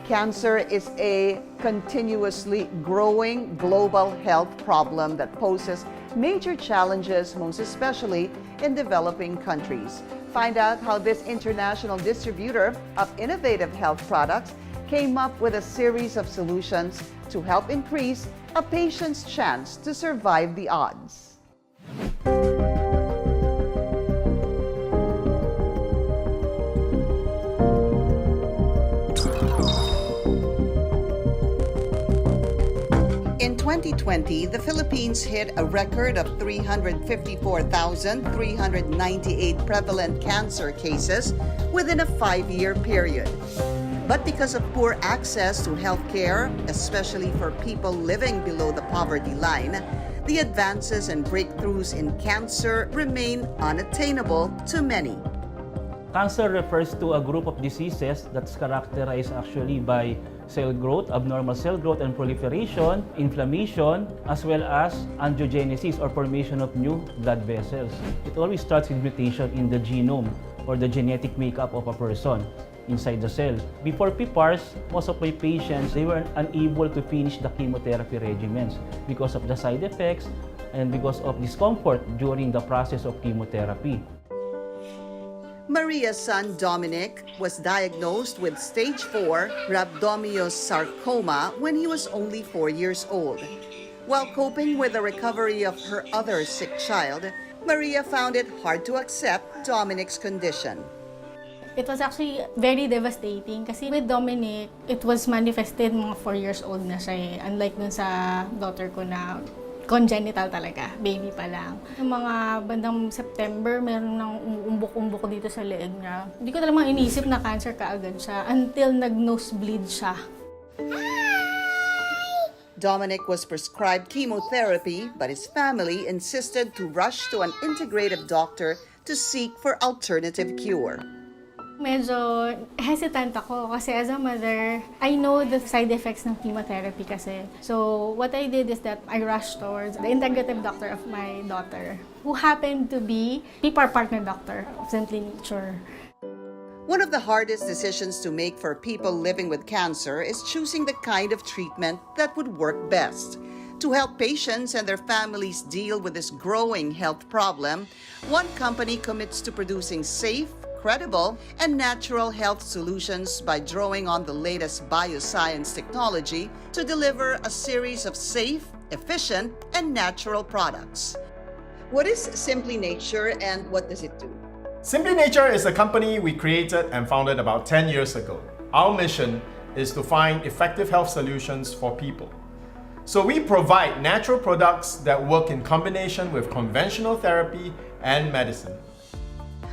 Cancer is a continuously growing global health problem that poses major challenges, most especially in developing countries. Find out how this international distributor of innovative health products came up with a series of solutions to help increase a patient's chance to survive the odds. In 2020, the Philippines hit a record of 354,398 prevalent cancer cases within a 5-year period. But because of poor access to health care, especially for people living below the poverty line, the advances and breakthroughs in cancer remain unattainable to many. Cancer refers to a group of diseases that's characterized actually by cell growth, abnormal cell growth and proliferation, inflammation, as well as angiogenesis or formation of new blood vessels. It always starts with mutation in the genome or the genetic makeup of a person inside the cell. Before PPARs, most of my patients, they were unable to finish the chemotherapy regimens because of the side effects and because of discomfort during the process of chemotherapy. Maria's son Dominic was diagnosed with stage 4 rhabdomyosarcoma when he was only 4 years old. While coping with the recovery of her other sick child, Maria found it hard to accept Dominic's condition. It was actually very devastating kasi with Dominic, it was manifested mga 4 years old na siya eh. Unlike dun sa daughter ko na congenital talaga, baby pa lang. Yung mga bandang September, meron ng umuumbok-umbok dito sa leeg niya. Hindi ko talagang inisip na cancer kaagad siya until nag-nosebleed siya. Dominic was prescribed chemotherapy, but his family insisted to rush to an integrative doctor to seek for alternative cure. Medyo hesitant ako kasi as a mother, I know the side effects ng chemotherapy kasi. So what I did is that I rushed towards the integrative doctor of my daughter, who happened to be PPAR partner doctor of Simply Nature. One of the hardest decisions to make for people living with cancer is choosing the kind of treatment that would work best. To help patients and their families deal with this growing health problem, one company commits to producing safe, credible, and natural health solutions by drawing on the latest bioscience technology to deliver a series of safe, efficient, and natural products. What is Simply Nature and what does it do? Simply Nature is a company we created and founded about 10 years ago. Our mission is to find effective health solutions for people. So we provide natural products that work in combination with conventional therapy and medicine.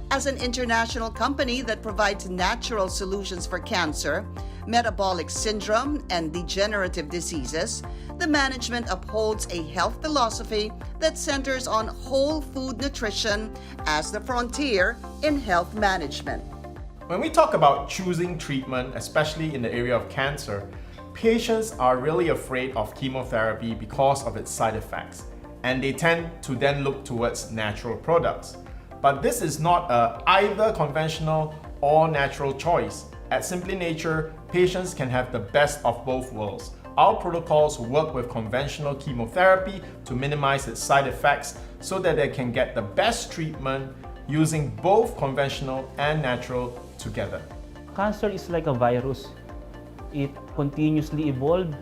As an international company that provides natural solutions for cancer, metabolic syndrome, and degenerative diseases, the management upholds a health philosophy that centers on whole food nutrition as the frontier in health management. When we talk about choosing treatment, especially in the area of cancer, patients are really afraid of chemotherapy because of its side effects, and they tend to then look towards natural products. But this is not either conventional or natural choice. At Simply Nature, patients can have the best of both worlds. Our protocols work with conventional chemotherapy to minimize its side effects so that they can get the best treatment using both conventional and natural together. Cancer is like a virus. It continuously evolves,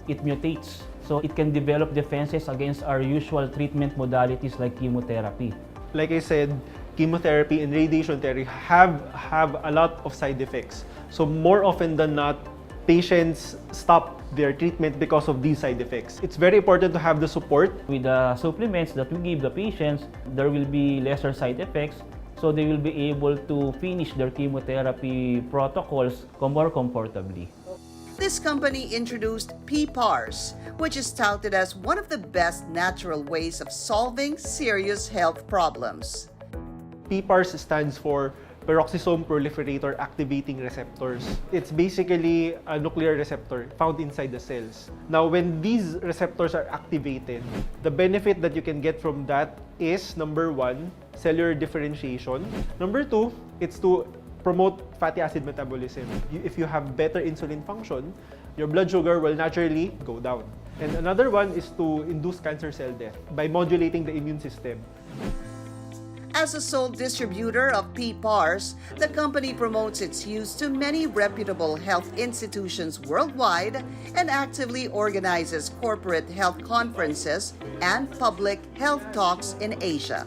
it mutates. So it can develop defenses against our usual treatment modalities like chemotherapy. Like I said, chemotherapy and radiation therapy have a lot of side effects. So more often than not, patients stop their treatment because of these side effects. It's very important to have the support. With the supplements that we give the patients, there will be lesser side effects, so they will be able to finish their chemotherapy protocols more comfortably. This company introduced PPARs, which is touted as one of the best natural ways of solving serious health problems. PPARs stands for peroxisome proliferator activating receptors. It's basically a nuclear receptor found inside the cells. Now, when these receptors are activated, the benefit that you can get from that is, number one, cellular differentiation. Number two, it's to promote fatty acid metabolism. If you have better insulin function, your blood sugar will naturally go down. And another one is to induce cancer cell death by modulating the immune system. As a sole distributor of PPARs, the company promotes its use to many reputable health institutions worldwide and actively organizes corporate health conferences and public health talks in Asia.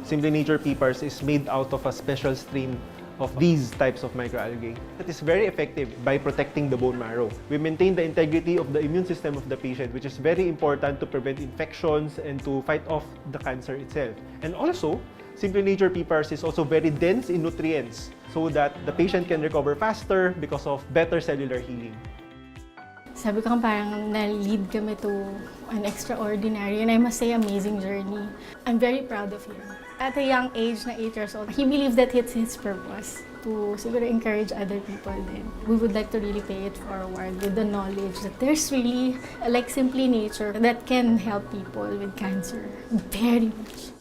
Simply Nature PPARs is made out of a special strain of these types of microalgae that is very effective by protecting the bone marrow. We maintain the integrity of the immune system of the patient, which is very important to prevent infections and to fight off the cancer itself. And also, Simply Nature PPARs is also very dense in nutrients so that the patient can recover faster because of better cellular healing. Sabi ko parang na-lead kami to an extraordinary and I must say amazing journey. I'm very proud of him. At a young age na 8 years old, he believed that it's his purpose to siguro encourage other people then. We would like to really pay it forward with the knowledge that there's really like Simply Nature that can help people with cancer very much.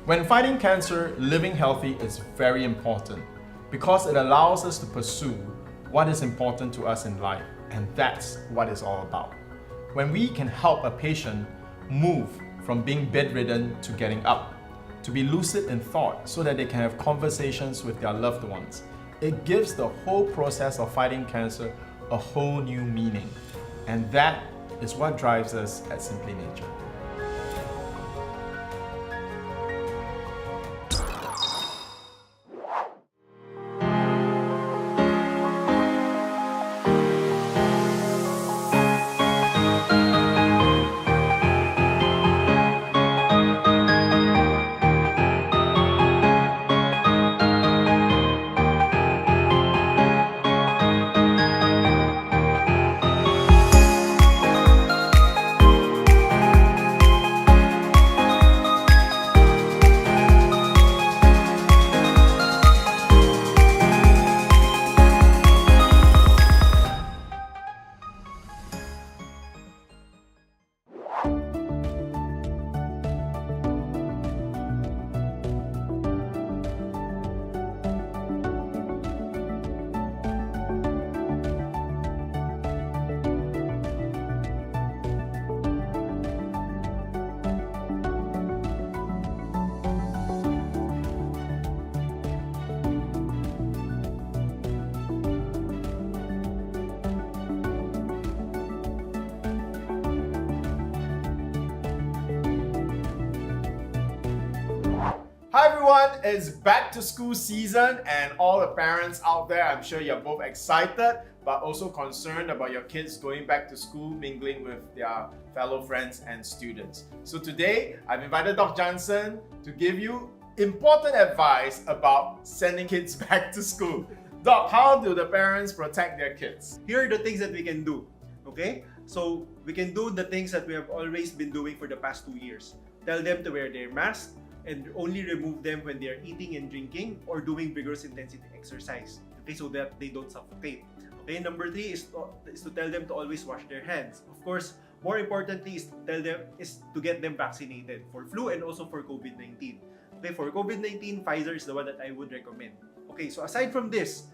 When fighting cancer, living healthy is very important because it allows us to pursue what is important to us in life, and that's what it's all about. When we can help a patient move from being bedridden to getting up, to be lucid in thought so that they can have conversations with their loved ones, it gives the whole process of fighting cancer a whole new meaning. And that is what drives us at Simply Nature. Hi everyone, it's back to school season and all the parents out there, I'm sure you're both excited but also concerned about your kids going back to school, mingling with their fellow friends and students. So today, I've invited Doc Jansen to give you important advice about sending kids back to school. Doc, how do the parents protect their kids? Here are the things that we can do, okay? So we can do the things that we have always been doing for the past 2 years. Tell them to wear their mask and only remove them when they are eating and drinking or doing vigorous intensity exercise, okay, so that they don't suffocate. Okay, number 3 is to tell them to always wash their hands. Of course, more importantly is to get them vaccinated for flu and also for COVID-19. Okay, for COVID-19, Pfizer is the one that I would recommend. Okay, so aside from this,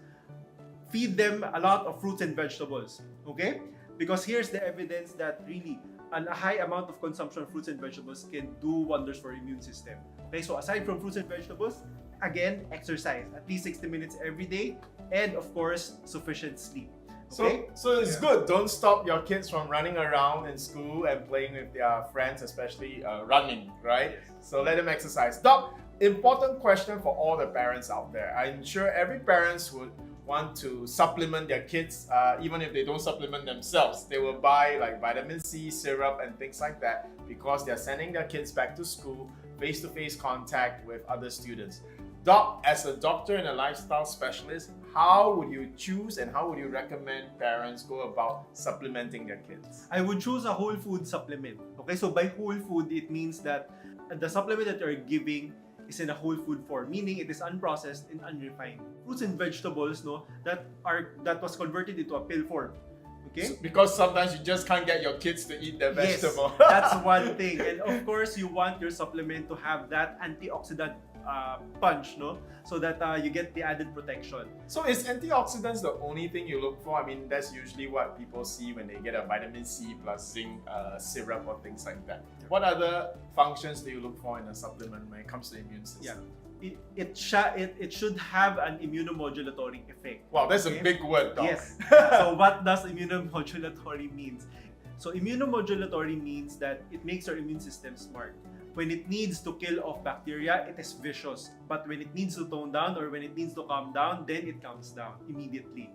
feed them a lot of fruits and vegetables. Okay, because here's the evidence that really a high amount of consumption of fruits and vegetables can do wonders for immune system. Okay, so aside from fruits and vegetables, again, exercise at least 60 minutes every day, and of course, sufficient sleep. Okay? So it's good. Don't stop your kids from running around in school and playing with their friends, especially running, right? So let them exercise. Doc, important question for all the parents out there. I'm sure every parent would want to supplement their kids, even if they don't supplement themselves. They will buy like vitamin C syrup and things like that because they're sending their kids back to school, face-to-face contact with other students. Doc, as a doctor and a lifestyle specialist, how would you choose and how would you recommend parents go about supplementing their kids? I would choose a whole food supplement. Okay, so by whole food, it means that the supplement that you're giving is in a whole food form, meaning it is unprocessed and unrefined. Fruits and vegetables, no, that was converted into a pill form. Okay? So, because sometimes you just can't get your kids to eat their vegetable. Yes, that's one thing. And of course, you want your supplement to have that antioxidant punch, no? So that you get the added protection. So is antioxidants the only thing you look for? I mean, that's usually what people see when they get a vitamin C plus zinc syrup or things like that. What other functions do you look for in a supplement when it comes to the immune system? It should have an immunomodulatory effect. Wow, that's a big word, Doc. Yes. So what does immunomodulatory means? So immunomodulatory means that it makes our immune system smart. When it needs to kill off bacteria, it is vicious. But when it needs to tone down or when it needs to calm down, then it calms down immediately.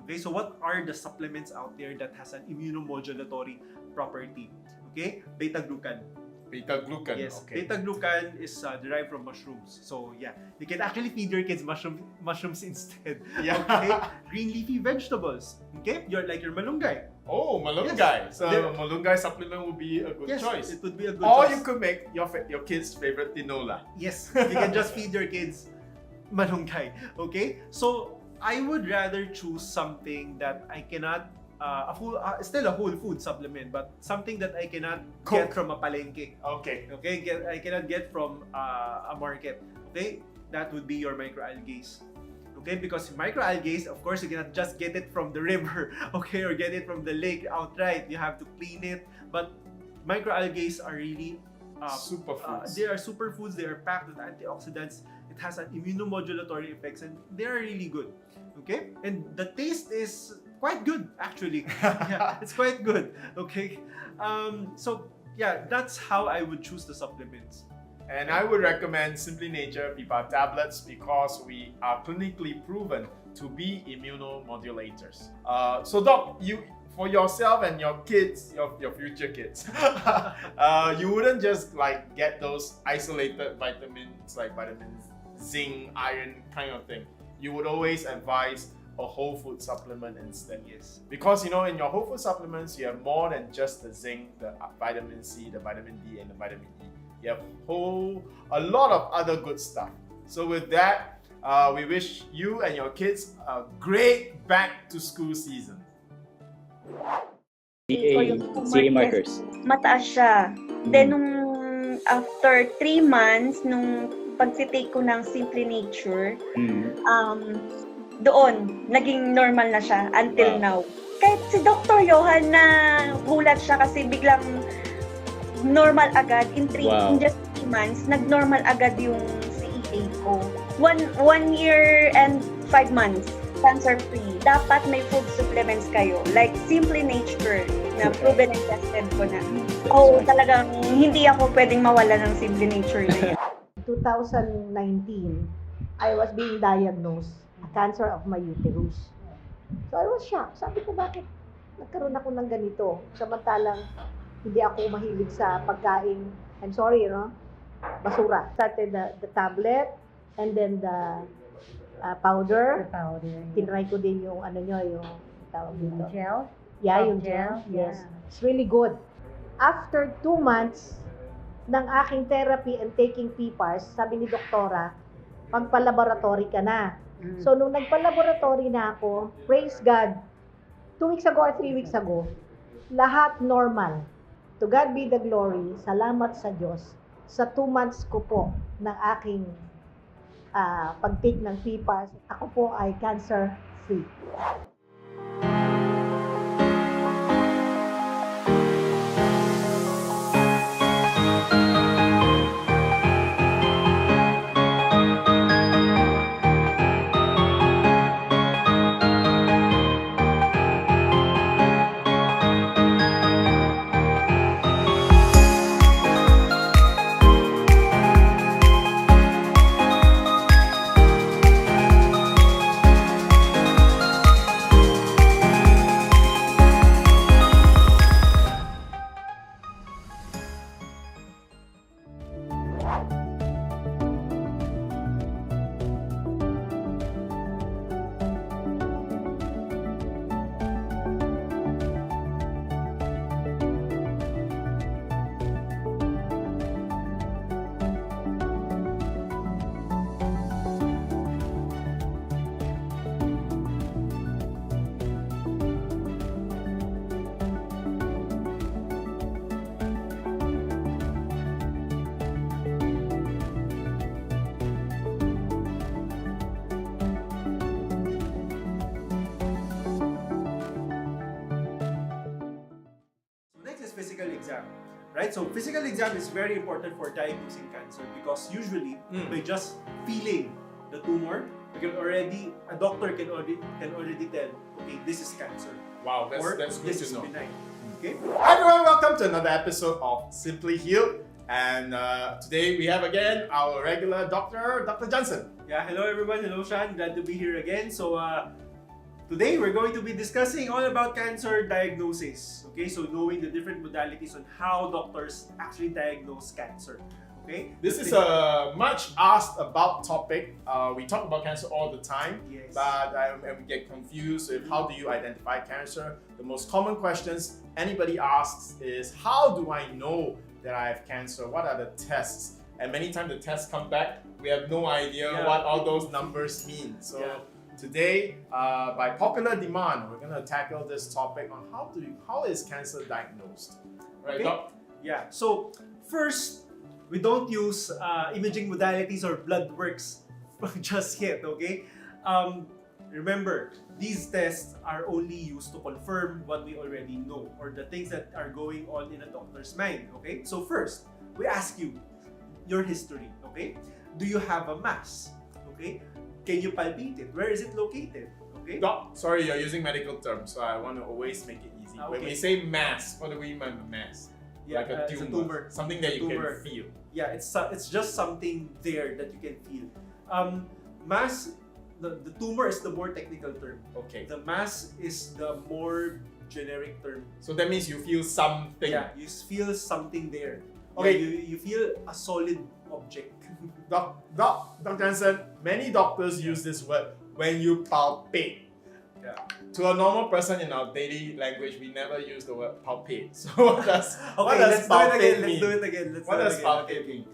Okay, so what are the supplements out there that has an immunomodulatory property? Okay, beta-glucan. Beta-glucan, Yes, okay. beta-glucan is derived from mushrooms. So yeah, you can actually feed your kids mushrooms instead. Yeah. Okay, green leafy vegetables. Okay, your malunggay. Oh, malunggay. Yes. So malunggay supplement would be a good Yes, choice. it would be a good Or choice. you could make your kids' favorite tinola. Yes, you can just feed your kids malunggay. Okay, so I would rather choose something that I cannot still a whole food supplement, but something that I cannot Cook. get from a palengke. Okay. Okay, I cannot get from a market. Okay, that would be your microalgae. Okay, because microalgae, of course, you cannot just get it from the river, okay, or get it from the lake outright. You have to clean it. But microalgae are really Superfoods. they are superfoods. They are packed with antioxidants. It has an immunomodulatory effects, and they are really good. Okay, and the taste is quite good actually. Yeah, it's quite good. Okay, so yeah, that's how I would choose the supplements. And I would recommend Simply Nature Pipa tablets because we are clinically proven to be immunomodulators. So Doc, you for yourself and your kids, your future kids, you wouldn't just like get those isolated vitamins like vitamins, zinc, iron kind of thing. You would always advise a whole food supplement instead. Yes. Because in your whole food supplements, you have more than just the zinc, the vitamin C, the vitamin D, and the vitamin E. You have a lot of other good stuff. So with that, we wish you and your kids a great back to school season. CA markers. Mataas siya. Then, nung after 3 months, nung pag-take ko ng Simply Nature, doon, naging normal na siya until now. Kahit si Dr. Johan na gulat siya kasi biglang normal agad in just 3 months, nag-normal agad yung CEA ko. 1 year and 5 months, cancer-free. Dapat may food supplements kayo, like Simply Nature, na proven and tested ko na. Talagang hindi ako pwedeng mawala ng Simply Nature na yun. 2019, I was being diagnosed a cancer of my uterus. So I was shocked. Sabi ko, bakit nagkaroon ako ng ganito? Samantalang hindi ako mahilig sa pagkain. I'm sorry, basura. Started the tablet and then the powder. Tinry ko din yung yung tawag dito. Gel? Yeah, yung gel. Yes. It's really good. After 2 months ng aking therapy and taking PPARs, sabi ni doktora, magpa-laboratory ka na. So, nung nagpa-laboratory na ako, praise God, 2 weeks ago or 3 weeks ago, lahat normal. To God be the glory. Salamat sa Diyos. Sa 2 months ko po ng aking pag-take ng PPARs, ako po ay cancer-free. physical exam, right? So physical exam is very important for diagnosing cancer because usually by just feeling the tumor, a doctor can already tell, okay, this is cancer. Wow, or that's good this to is know. benign. Okay. Hi everyone, welcome to another episode of Simply Healed. And today we have again our regular doctor, Dr. Jansen. Yeah, hello everyone. Hello Sean. Glad to be here again. So today we're going to be discussing all about cancer diagnosis. Okay, so knowing the different modalities on how doctors actually diagnose cancer. Okay, This is a much asked about topic. We talk about cancer all the time, Yes. but and we get confused with how do you identify cancer. The most common questions anybody asks is, how do I know that I have cancer? What are the tests? And many times the tests come back, we have no idea what all those numbers mean. So today, by popular demand, we're going to tackle this topic on how is cancer diagnosed. Right, Okay. Doc? Yeah. So first, we don't use imaging modalities or blood works just yet. Okay. Remember, these tests are only used to confirm what we already know or the things that are going on in a doctor's mind. Okay. So first, we ask you your history. Okay. Do you have a mass? Okay. Can you palpate it? Where is it located? Okay. Doc, sorry, you're using medical terms, so I want to always make it easy. When Okay. we say mass, what do we mean by mass? Like a it's tumor, something that you tumor. can feel. Yeah, it's just something there that you can feel. Mass, the tumor is the more technical term. Okay. The mass is the more generic term. So that means you feel something. Yeah, you feel something there. Okay. Yeah, you feel a solid object. Doc Jansen, many doctors use this word when you palpate. Yeah. To a normal person in our daily language, we never use the word palpate. So what does Let's palpate do mean? it again. What does palpate mean?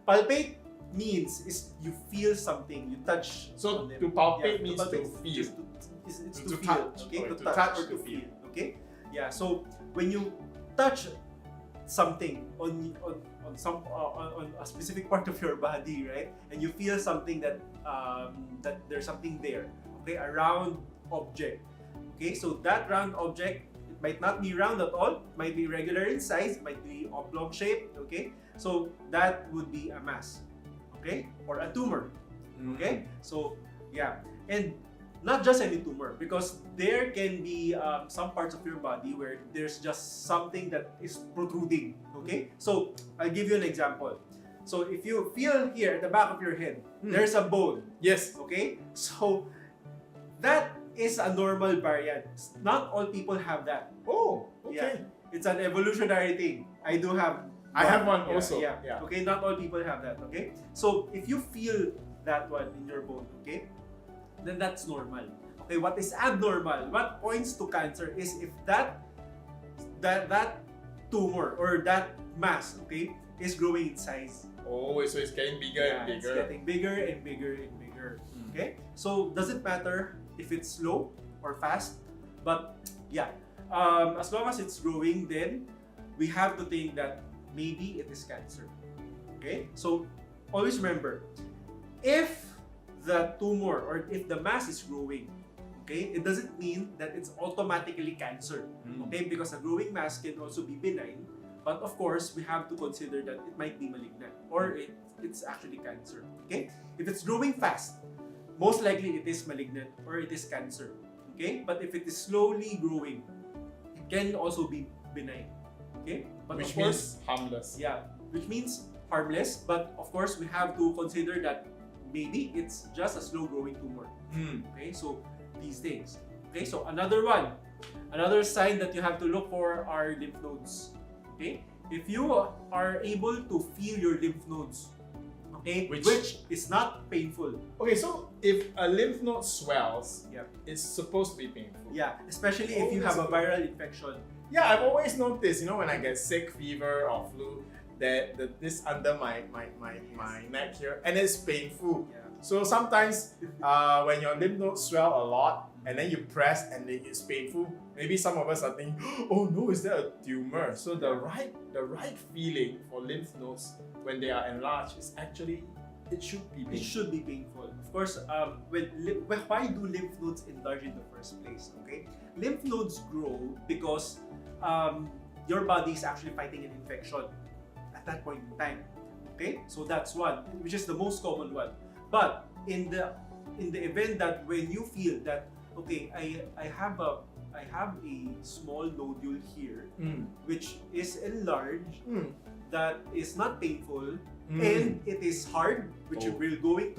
Palpate means is you feel something, you touch. So on them. to palpate Yeah, means to palpate feel. Just it's To to feel, touch, okay? or To to touch touch, or to to feel. feel, okay? Yeah. So when you touch something on a specific part of your body, right, and you feel something that that there's something there, okay, a round object, okay. So that round object, it might not be round at all, it might be regular in size, it might be oblong shaped, okay. So that would be a mass, okay, or a tumor. Okay, so yeah, and not just any tumor, because there can be some parts of your body where there's just something that is protruding. Okay, so I'll give you an example. So if you feel here at the back of your head, there's a bone. Yes. Okay, so that is a normal variant. Not all people have that. Oh, Yeah, okay. it's an evolutionary thing. I do have. I have one Yeah, also. Yeah. Yeah. Okay, not all people have that. Okay, so if you feel that one in your bone, okay, then that's normal. Okay, what is abnormal? What points to cancer is if that tumor or that mass, okay, is growing in size. Oh, so it's getting bigger and It's bigger. getting bigger and bigger and bigger. Okay, so does it matter if it's slow or fast? But yeah, as long as it's growing, then we have to think that maybe it is cancer. Okay, so always remember, if the tumor or if the mass is growing, okay, it doesn't mean that it's automatically cancer. Okay, because a growing mass can also be benign, but of course we have to consider that it might be malignant or it's actually cancer. Okay, if it's growing fast, most likely it is malignant or it is cancer. Okay, but if it is slowly growing, it can also be benign. Okay, but Which of course, means harmless. yeah, which means harmless, but of course we have to consider that maybe it's just a slow growing tumor. Okay, so these things. Okay, so another sign that you have to look for are lymph nodes. Okay, if you are able to feel your lymph nodes, okay, Which is not painful. Okay, so if a lymph node swells, Yeah. it's supposed to be painful. Yeah, especially if you have a viral infection. Yeah, I've always noticed, when I get sick, fever or flu, that this under my neck here, and it's painful. Yeah. So sometimes when your lymph nodes swell a lot and then you press and it's painful, maybe some of us are thinking, oh no, is that a tumor? So the right feeling for lymph nodes when they are enlarged is actually, it should be It painful. should be painful. Of course, why do lymph nodes enlarge in the first place? Okay, lymph nodes grow because your body is actually fighting an infection at that point in time. Okay, so that's one, which is the most common one. But in the event that when you feel that, okay, I have a small nodule here, which is enlarged, that is not painful, and it is hard, which we're going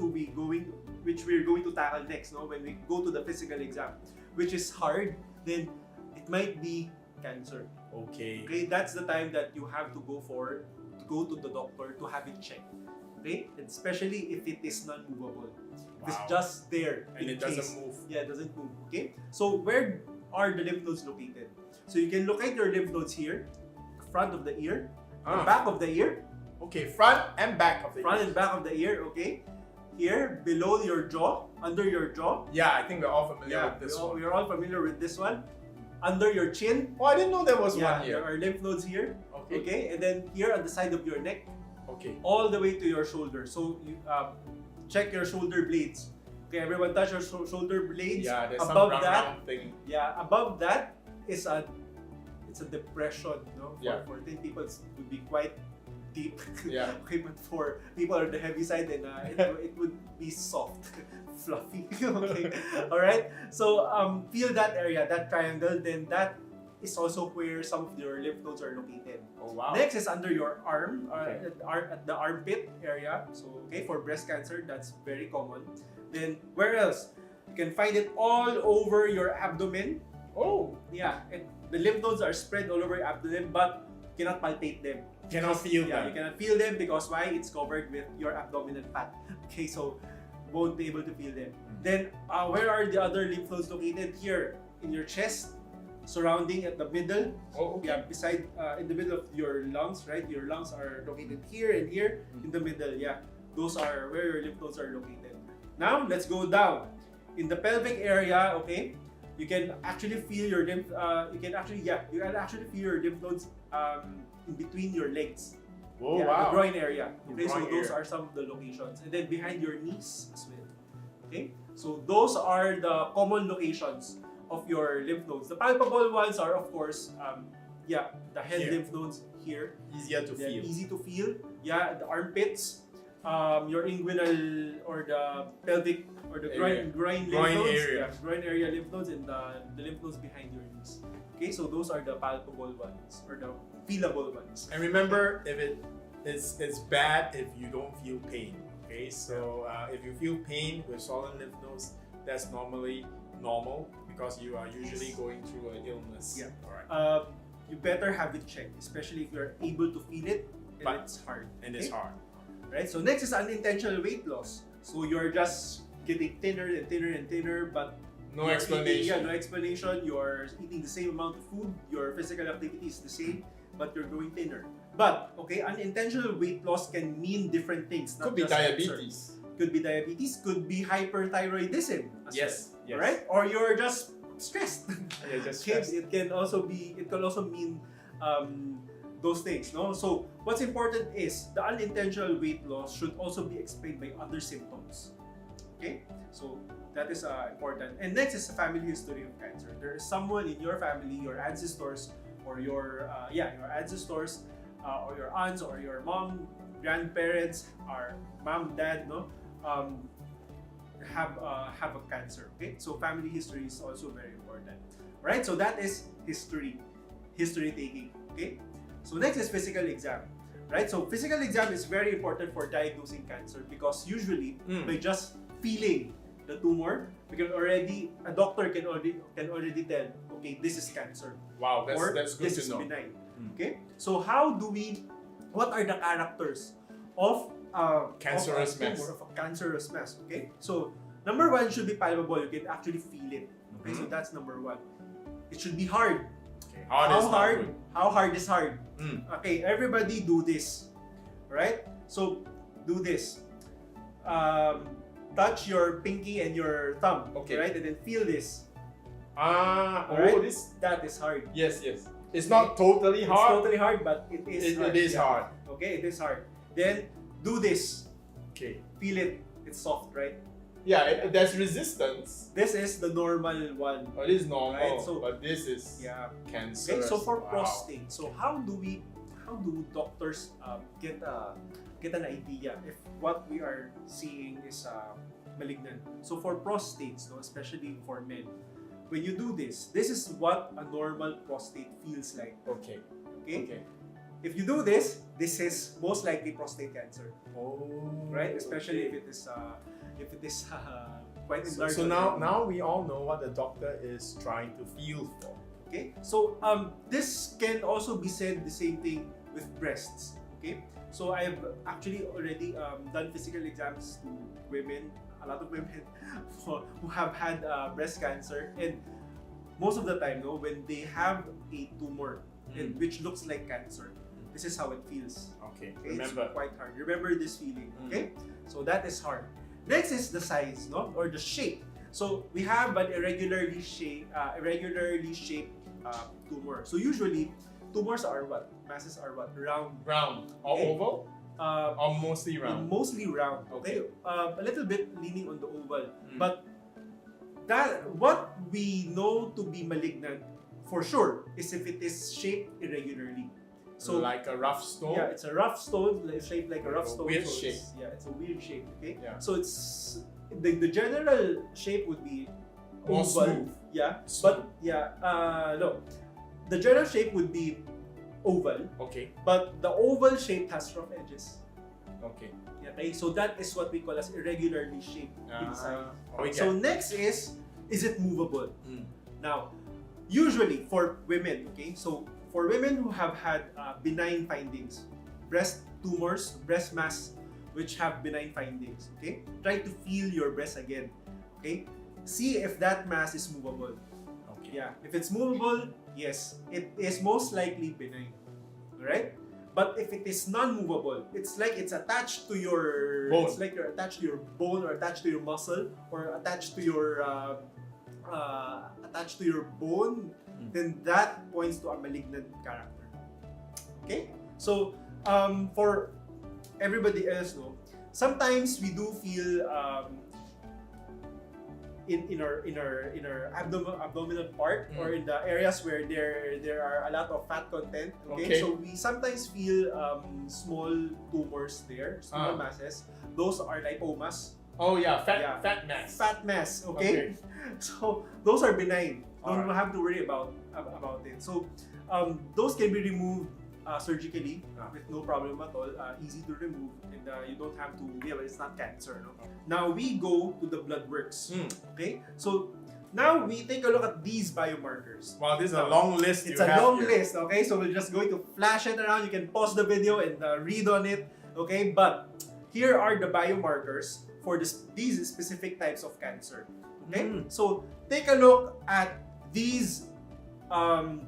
to tackle next, no? When we go to the physical exam, which is hard, then it might be cancer. Okay. Okay, that's the time that you have to go to the doctor to have it checked. Okay, and especially if it is non-movable. If it's just there And in it case. doesn't move. Yeah, it doesn't move. Okay, so where are the lymph nodes located? So you can locate your lymph nodes here, front of the ear, the back of the ear, Okay, front and back of the front ear. and back of the ear. Okay, here below your jaw, under your jaw. Yeah, I think we're all familiar with this one. we're all familiar with this one. Under your chin. Oh, I didn't know there was Yeah, one here. there are lymph nodes here. Okay. Okay, and then here on the side of your neck, Okay. all the way to your shoulder. So you check your shoulder blades. Okay, everyone touch your shoulder blades. Yeah, there's some above round, that, round thing. yeah, above that is it's a depression. No, Yeah. for thin people it would be quite deep. Yeah. Okay, but for people on the heavy side, then it would be soft, fluffy. Okay, all right. So feel that area, that triangle. Then that is also where some of your lymph nodes are located. Oh wow. Next is under your arm, Okay. at the armpit area. So, okay, for breast cancer, that's very common. Then, where else? You can find it all over your abdomen. Oh, Yeah, the lymph nodes are spread all over your abdomen, but you cannot palpate them. cannot feel Yeah, them. you cannot feel them because why? It's covered with your abdominal fat. Okay, so you won't be able to feel them. Then, where are the other lymph nodes located? Here, in your chest, surrounding at the middle. Oh, okay. Yeah, beside, in the middle of your lungs, right? Your lungs are located here and here in the middle. Yeah, those are where your lymph nodes are located. Now, let's go down. In the pelvic area, okay, you can actually feel your lymph. You can actually feel your lymph nodes in between your legs. Oh Yeah, wow. the groin area. Okay, so Groin those area. are some of the locations, and then behind your knees as well. Okay, so those are the common locations of your lymph nodes. The palpable ones are, of course, the head Here. lymph nodes here. Easier to They're feel. easy to feel. Yeah, the armpits, your inguinal or the pelvic or the Area. groin lymph Groin nodes. area. Yeah, groin area lymph nodes and the lymph nodes behind your knees. Okay, so those are the palpable ones or the feelable ones. And remember, if it's bad if you don't feel pain. Okay, so if you feel pain with swollen lymph nodes, that's normally normal because you are usually going through an illness. Yeah. All right. You better have it checked, especially if you're able to feel it and But- it's hard. And it's okay? hard. Right? So next is unintentional weight loss. So you're just getting thinner and thinner and thinner, but No you're explanation. no explanation. You're eating the same amount of food. Your physical activity is the same, but you're growing thinner. But okay, unintentional weight loss can mean different things. Not Could be just cancer. diabetes. Could be diabetes. Could be hyperthyroidism. as Yes, well, yes. Right? Or you're just stressed. Yeah, just Okay, stress. it can also mean those things, no? So what's important is the unintentional weight loss should also be explained by other symptoms. Okay, so that is important. And next is the family history of cancer. There is someone in your family, your ancestors, or your ancestors, or your aunts, or your mom, grandparents, or mom, dad, no, have a cancer. Okay, so family history is also very important. Right, so that is history taking. Okay, so next is physical exam. Right, so physical exam is very important for diagnosing cancer because usually by just feeling the tumor, a doctor can already tell, okay, this is cancer Wow, or that's good this to is know. benign. Okay, so what are the characters of Cancerous of a tumor, mass. of a cancerous mass? Okay, so number one should be palpable. You can actually feel it. Okay, so that's number one. It should be hard. Okay, hard is not good. How hard is hard? Mm. Okay, everybody do this. Right? So do this. Touch your pinky and your thumb. Okay. Right? And then feel this. Oh, this. That is hard. Yes, yes. It's not totally It's hard. totally hard, but it is hard. It is Yeah. hard. Okay, it is hard. Then do this. Okay. Feel it. It's soft, right? Yeah, there's resistance. This is the normal one. Oh, this is normal, Right, so- but this is cancer. Okay, so for Wow. prostate, so how do doctors get an idea if what we are seeing is malignant? So for prostates, no, especially for men, when you do this is what a normal prostate feels like. Okay. Okay. If you do this is most likely prostate cancer, Oh. right? Especially if it is quite enlarged. So now we all know what the doctor is trying to feel for. Okay, so this can also be said the same thing with breasts. Okay, so I've actually already done physical exams to women, a lot of women who have had breast cancer, and most of the time, no, when they have a tumor and which looks like cancer, this is how it feels. Okay, Okay, remember. it's quite hard. Remember this feeling. Okay, so that is hard. Next is the size, no, or the shape. So we have an irregularly shaped tumor. So usually, tumors are what? Masses are what? Round. Round or Okay. oval? Or mostly round? Mostly round. Okay. A little bit leaning on the oval, Mm. but that what we know to be malignant for sure is if it is shaped irregularly. So like a rough stone? yeah, it's a rough stone, it's shaped like a rough stone. Weird so shape. It's a weird shape. Okay. Yeah. So it's the general shape would be More oval. smooth. Yeah. Smooth. But no. The general shape would be oval, Okay. but the oval shape has rough edges. Okay. Okay. So that is what we call as irregularly shaped inside. Okay. So next is it movable? Mm. Now, usually for women, okay, so for women who have had benign findings, breast tumors, breast mass, which have benign findings, okay, try to feel your breast again, okay, see if that mass is movable. Okay. Yeah, if it's movable, yes, it is most likely benign, alright? But if it is non-movable, it's like it's attached to your Bone. It's like you're attached to your bone or attached to your muscle or attached to your bone, then that points to a malignant character. Okay? So for everybody else, no, sometimes we do feel in our abdominal part or in the areas where there are a lot of fat content. Okay, Okay. so we sometimes feel small tumors there, small masses. Those are lipomas. Oh yeah, fat mass. Fat mass. Okay, so those are benign. Don't Alright. have to worry about it. So those can be removed surgically with no problem at all. Easy to remove, and you don't have to. Yeah, it's not cancer. No? Now we go to the blood works. Okay, so now we take a look at these biomarkers. Wow, this is a long list. It's you a have long here. list. Okay, so we're just going to flash it around. You can pause the video and read on it. Okay, but here are the biomarkers for these specific types of cancer. Okay, so take a look at these biomarkers: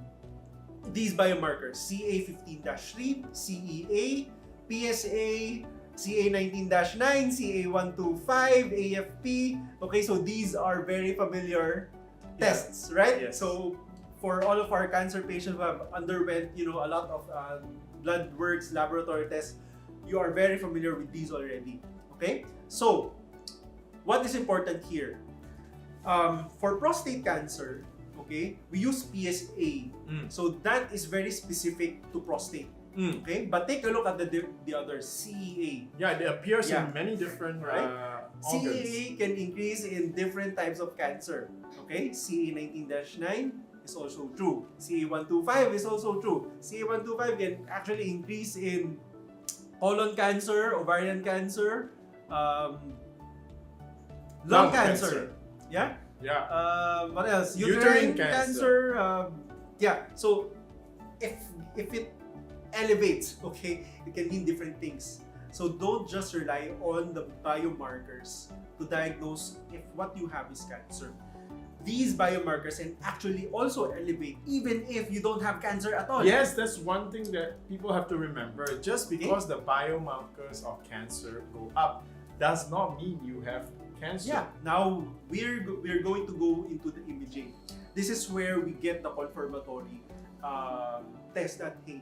CA15-3, CEA, PSA, CA19-9, CA125, AFP. Okay, so these are very familiar tests, right? Yes. So for all of our cancer patients who have underwent, a lot of blood works, laboratory tests, you are very familiar with these already. Okay, so what is important here? For prostate cancer, okay, we use PSA. So that is very specific to prostate. Okay, but take a look at the other CEA. Yeah, it appears Yeah. in many different Right. organs. CEA can increase in different types of cancer. Okay, CA19-9 is also true. CA125 is also true. CA125 can actually increase in colon cancer, ovarian cancer, lung cancer. Yeah. Yeah. What else? Uterine Uterine cancer. cancer. Yeah. So if it elevates, okay, it can mean different things. So don't just rely on the biomarkers to diagnose if what you have is cancer. These biomarkers can actually also elevate even if you don't have cancer at all. Yes, that's one thing that people have to remember. Just because the biomarkers of cancer go up does not mean you have cancer. Yeah. Now we're going to go into the imaging. This is where we get the confirmatory test that hey,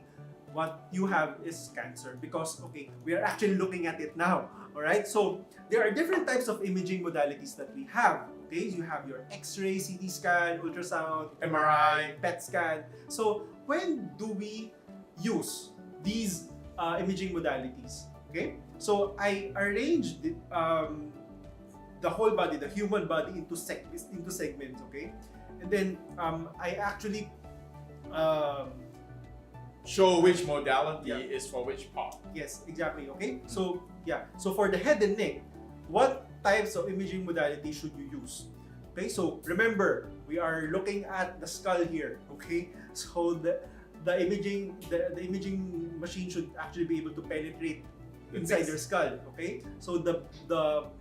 what you have is cancer, because okay, we are actually looking at it now. All right, so there are different types of imaging modalities that we have. Okay, you have your X-ray, CT scan, ultrasound, MRI, PET scan. So when do we use these imaging modalities? Okay, so I arranged the whole body, the human body, into segments. Okay, and then I actually Show which modality Yeah. is for which part. yes, exactly. Okay, so yeah, so for the head and neck, what types of imaging modality should you use? Okay, so remember, we are looking at the skull here. Okay, so the imaging machine should actually be able to penetrate inside their skull. Okay, so the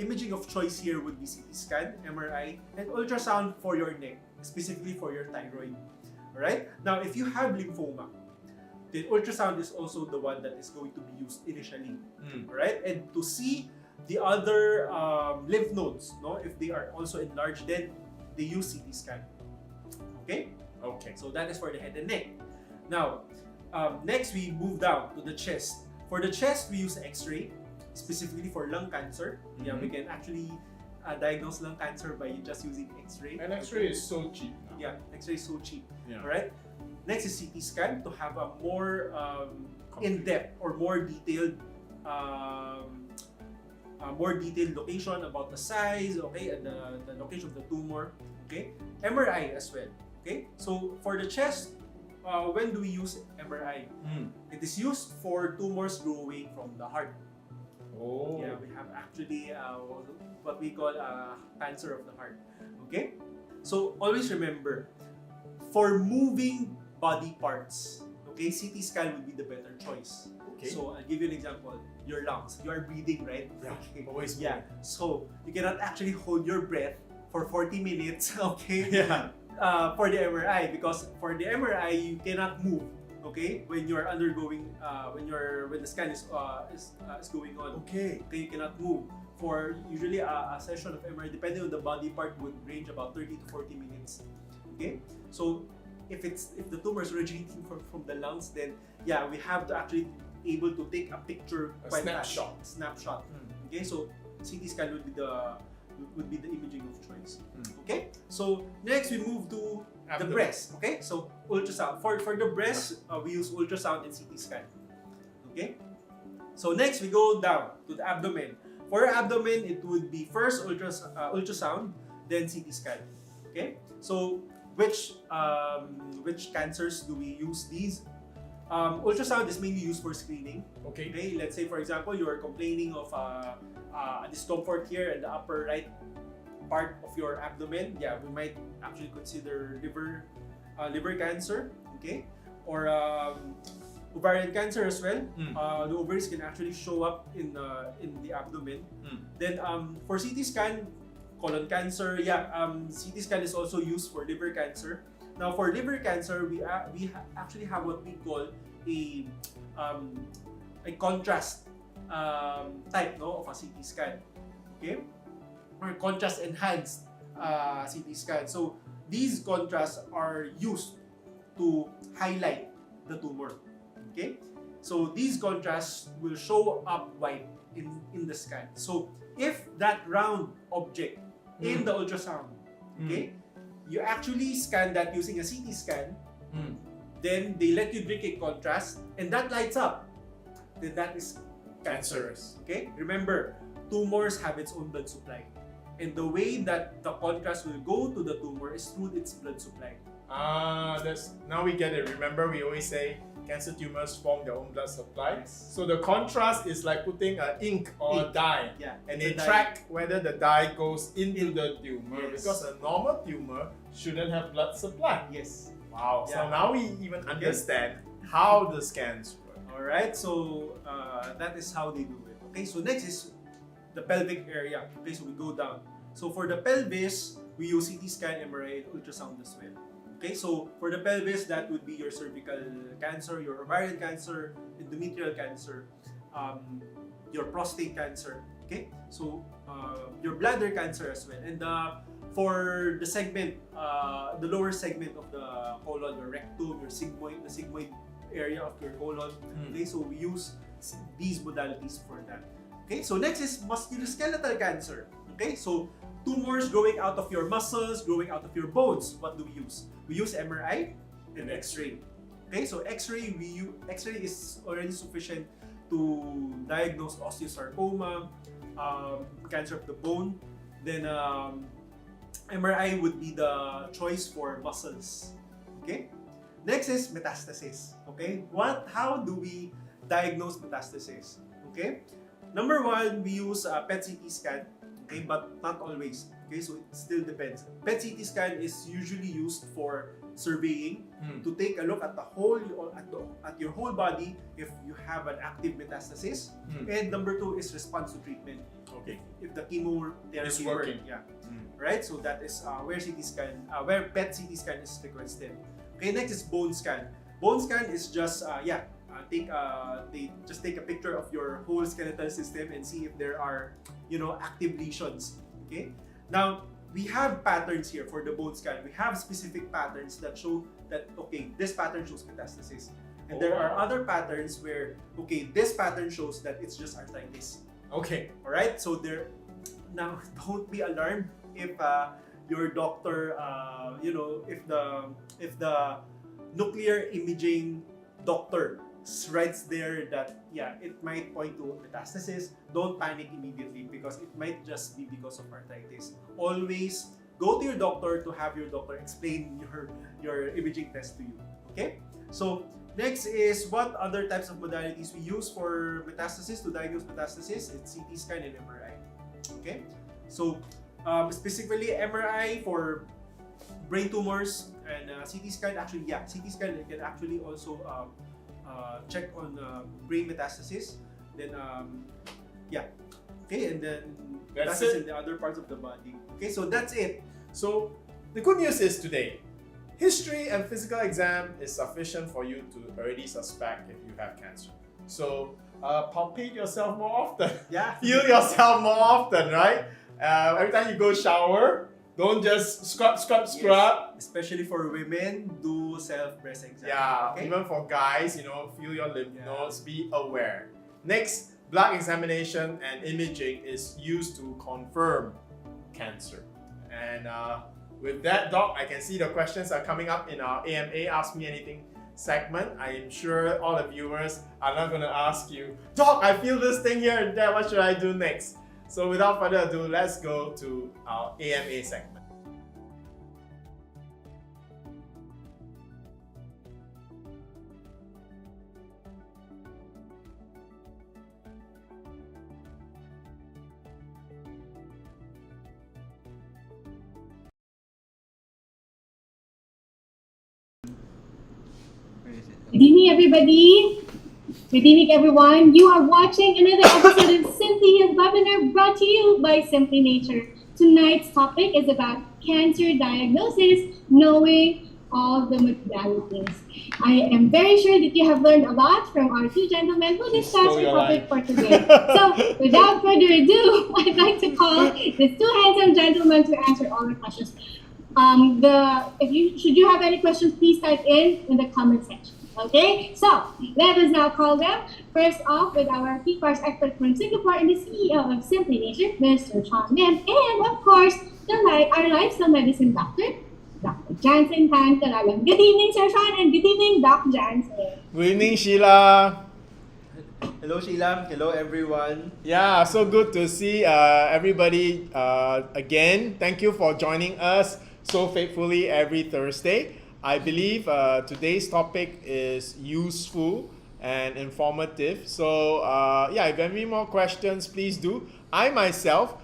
imaging of choice here would be CT scan, MRI, and ultrasound for your neck, specifically for your thyroid. Alright? Now, if you have lymphoma, then ultrasound is also the one that is going to be used initially. Alright? And to see the other lymph nodes, no, if they are also enlarged, then they use CT scan. Okay? Okay. So that is for the head and neck. Now, next we move down to the chest. For the chest, we use X-ray, specifically for lung cancer. Yeah, we can actually diagnose lung cancer by just using X-ray. And X-ray is so cheap now. Yeah, X-ray is so cheap. Yeah. Alright? Next is CT scan to have a more in-depth or more detailed location about the size, okay, and the location of the tumor. Okay? MRI as well. Okay? So for the chest, when do we use MRI? It is used for tumors growing from the heart. Oh. Yeah, we have actually what we call cancer of the heart. Okay? So always remember, for moving body parts, okay, CT scan would be the better choice. Okay. So I'll give you an example. Your lungs, you are breathing, right? Yeah, Okay. always Yeah. So you cannot actually hold your breath for 40 minutes, okay? Yeah. For the MRI, because for the MRI you cannot move. Okay, when you're undergoing, when the scan is going on. Okay. Okay, you cannot move. For usually a session of MRI, depending on the body part, would range about 30 to 40 minutes. Okay, so if the tumor is originating from the lungs, then yeah, we have to actually able to take a picture, A quite snapshot. fast. Snapshot. Okay, so CT scan would be the imaging of choice. Okay, so next we move to the Abdomen. breast. Okay, so ultrasound. For the breast, we use ultrasound and CT scan. Okay, so next we go down to the abdomen. For abdomen, it would be first ultrasound, then CT scan. Okay, so which cancers do we use these? Ultrasound is mainly used for screening. Okay. Okay, let's say for example you are complaining of a discomfort here in the upper right part of your abdomen. Yeah, we might actually consider liver cancer. Okay, or ovarian cancer as well. The ovaries can actually show up in the abdomen. Then for CT scan, colon cancer. Yeah, CT scan is also used for liver cancer. Now for liver cancer, we actually have what we call a contrast type, no, of a CT scan. Okay, or contrast enhanced CT scan. So these contrasts are used to highlight the tumor. Okay, so these contrasts will show up white in the scan. So if that round object in the ultrasound, okay, you actually scan that using a CT scan, then they let you drink a contrast and that lights up, then that is cancerous. Okay, remember, tumors have its own blood supply, and the way that the contrast will go to the tumor is through its blood supply. Now we get it. Remember, we always say cancer tumors form their own blood supply. Yes. So the contrast is like putting an ink or a dye. Yeah, And it's they a dye. track whether the dye goes into the tumor, Yes. because a normal tumor shouldn't have blood supply. Yes. Wow. So Yeah. now we even understand how the scans work. Alright, so that is how they do it. Okay, so next is the pelvic area. Okay, so we go down. So for the pelvis, we use CT scan, MRI, and ultrasound as well. Okay, so for the pelvis, that would be your cervical cancer, your ovarian cancer, endometrial cancer, your prostate cancer. Okay, so your bladder cancer as well. And for the segment, the lower segment of the colon, your rectum, your sigmoid, the sigmoid area of your colon. Okay, so we use these modalities for that. Okay, so next is musculoskeletal cancer. Okay, so tumors growing out of your muscles, growing out of your bones. What do we use? We use MRI and X-ray. Okay, so X-ray is already sufficient to diagnose osteosarcoma, cancer of the bone. Then MRI would be the choice for muscles. Okay. Next is metastasis. Okay, how do we diagnose metastasis? Okay, number one, we use a PET CT scan. Okay, but not always. Okay, so it still depends. PET CT scan is usually used for surveying to take a look at the whole at your whole body if you have an active metastasis. And number two is response to treatment. Okay, if the chemotherapy It's working. Right. So that is where PET CT scan is requested. Okay, next is bone scan. Bone scan is just take a picture of your whole skeletal system and see if there are active lesions. Okay, now we have patterns here for the bone scan. We have specific patterns that show that this pattern shows metastasis, and there are other patterns where this pattern shows that it's just arthritis. Okay. All right, so now don't be alarmed if your doctor if the nuclear imaging doctor writes there that it might point to metastasis. Don't panic immediately because it might just be because of arthritis. Always go to your doctor to have your doctor explain your imaging test to you. Okay, so next is what other types of modalities we use for metastasis, to diagnose metastasis. It's CT scan and MRI. Okay, so specifically MRI for brain tumors, and CT scan CT scan can actually also check on brain metastasis. Then okay, and then That's metastasis it. in the other parts of the body. Okay, so that's it. So the good news is today, history and physical exam is sufficient for you to already suspect if you have cancer. So palpate yourself more often. Yeah. Feel yourself more often, right? Every time you go shower, don't just scrub. Especially for women, do self-breast exam. Yeah, Okay? even for guys, feel your lymph nodes, be aware. Next, blood examination and imaging is used to confirm cancer. And with that, Doc, I can see the questions are coming up in our AMA Ask Me Anything segment. I am sure all the viewers are not going to ask you, Doc, I feel this thing here and there, what should I do next? So without further ado, let's go to our AMA segment. Good evening, everybody. Good evening, everyone. You are watching another episode of Simply a webinar brought to you by Simply Nature. Tonight's topic is about cancer diagnosis, knowing all the modalities. I am very sure that you have learned a lot from our two gentlemen who discussed our topic for today. So, without further ado, I'd like to call these two handsome gentlemen to answer all the questions. Should you have any questions, please type in the comment section. Okay, so let us now call them. First off, with our PFAS expert from Singapore and the CEO of Simply Nature, Mr. Sean Lim, and of course, our lifestyle medicine doctor, Dr. Jansen Calalan. Good evening, Sir Sean, and good evening, Doc Jansen. Good evening, Sheila. Hello Sheila, hello everyone. Yeah, so good to see everybody again. Thank you for joining us so faithfully every Thursday. I believe today's topic is useful and informative. So if you have any more questions, please do. I myself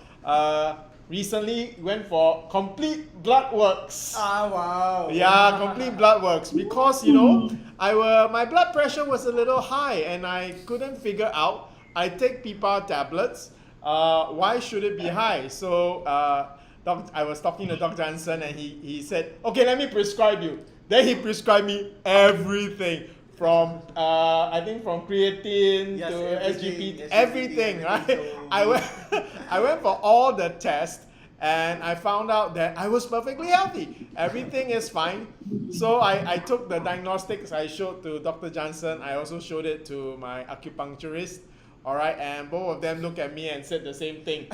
recently went for complete blood works. Ah, wow. Yeah, complete blood works because my blood pressure was a little high and I couldn't figure out. I take PPAR tablets. Why should it be high? So I was talking to Doc Jansen and he said, okay, let me prescribe you. Then he prescribed me everything from I think from creatine to SGPT, everything, right? So I went for all the tests and I found out that I was perfectly healthy. Everything is fine. So I took the diagnostics I showed to Dr. Jansen. I also showed it to my acupuncturist. All right, and both of them looked at me and said the same thing.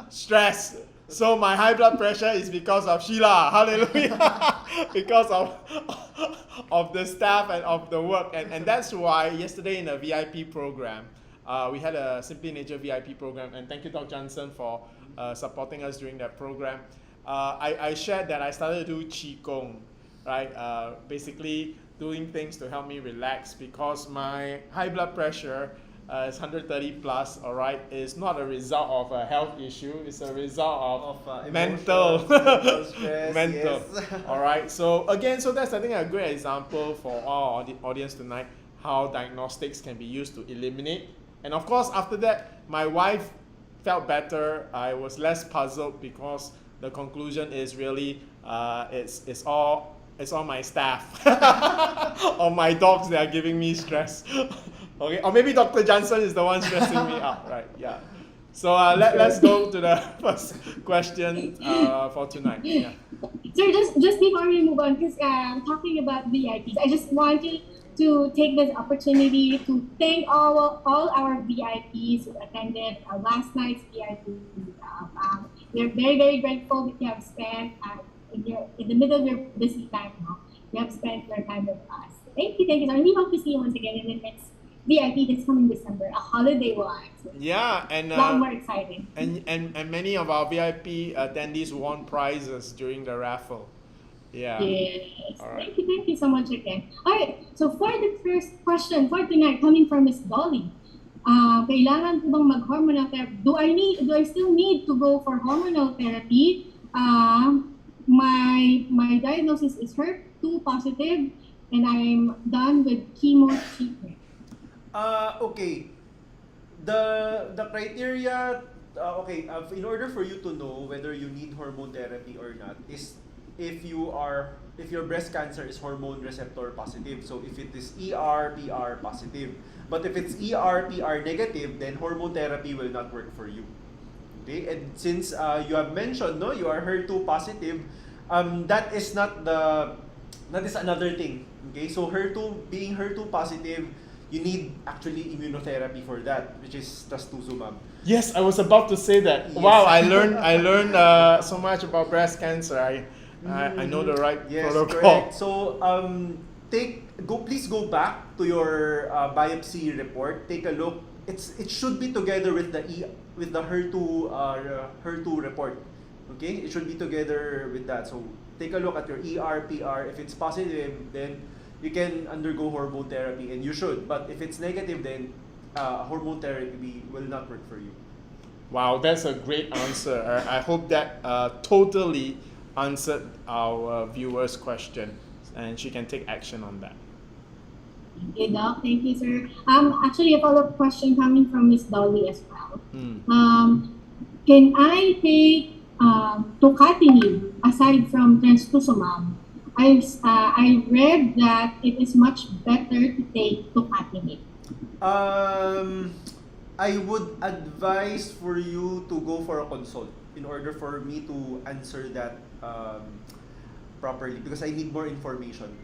Stress. So my high blood pressure is because of Sheila. Hallelujah. Because of the staff and of the work. And that's why yesterday in the VIP program, we had a Simply Nature VIP program. And thank you, Doc Jansen, for supporting us during that program. I shared that I started to do Qigong, right? Basically doing things to help me relax because my high blood pressure is 130 plus, all right, is not a result of a health issue. It's a result of mental stress, mental. Yes. All right. So again, so that's I think a great example for our audience tonight, how diagnostics can be used to eliminate. And of course, after that, my wife felt better. I was less puzzled because the conclusion is really it's all my staff or my dogs that are giving me stress. Okay, or maybe Dr. Jansen is the one stressing me out, right? Yeah. So let's go to the first question for tonight. Yeah. Sir, just before we move on, because talking about VIPs, I just wanted to take this opportunity to thank all our VIPs who attended last night's VIP. We're very, very grateful that you have spent in the middle of your busy time now. You have spent your time with us. Thank you, sir. We hope to see you once again in the next VIP this coming December, a holiday one. Yeah, and a lot more exciting. And many of our VIP attendees won prizes during the raffle. Yeah. Yes. All right. Thank you so much again. All right. So for the first question for tonight, coming from Miss Dolly, kailangan po bang mag-hormonal therapy? Do I still need to go for hormonal therapy? My diagnosis is HER2 positive, and I'm done with chemo treatment. Okay. The criteria, in order for you to know whether you need hormone therapy or not is if your breast cancer is hormone receptor positive. So if it is ER, PR positive. But if it's ER, PR negative, then hormone therapy will not work for you. Okay? And since you have mentioned, no, you are HER2 positive, that is another thing. Okay? So being HER2 positive, you need actually immunotherapy for that, which is trastuzumab. Yes, I was about to say that. Yes. Wow, I learned so much about breast cancer. I know the right protocol. Correct. So please go back to your biopsy report. Take a look. It should be together with the HER2 report. Okay, it should be together with that. So take a look at your ER, PR. If it's positive, then you can undergo hormone therapy, and you should. But if it's negative, then hormone therapy will not work for you. Wow, that's a great answer. I hope that totally answered our viewer's question, and she can take action on that. Okay, Doc. Thank you, sir. Actually, a follow-up question coming from Miss Dolly as well. Can I take tucatinib aside from trastuzumab? I read that it is much better to take tucatinib. I would advise for you to go for a consult in order for me to answer that properly, because I need more information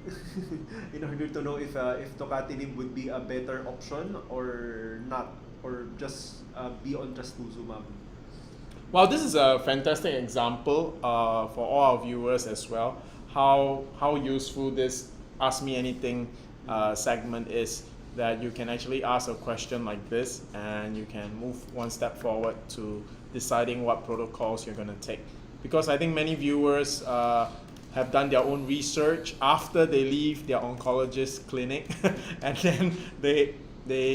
in order to know if tucatinib would be a better option or not, or just be on trastuzumab. Well, this is a fantastic example for all our viewers as well. How useful this Ask Me Anything segment is, that you can actually ask a question like this and you can move one step forward to deciding what protocols you're going to take. Because I think many viewers have done their own research after they leave their oncologist clinic and then they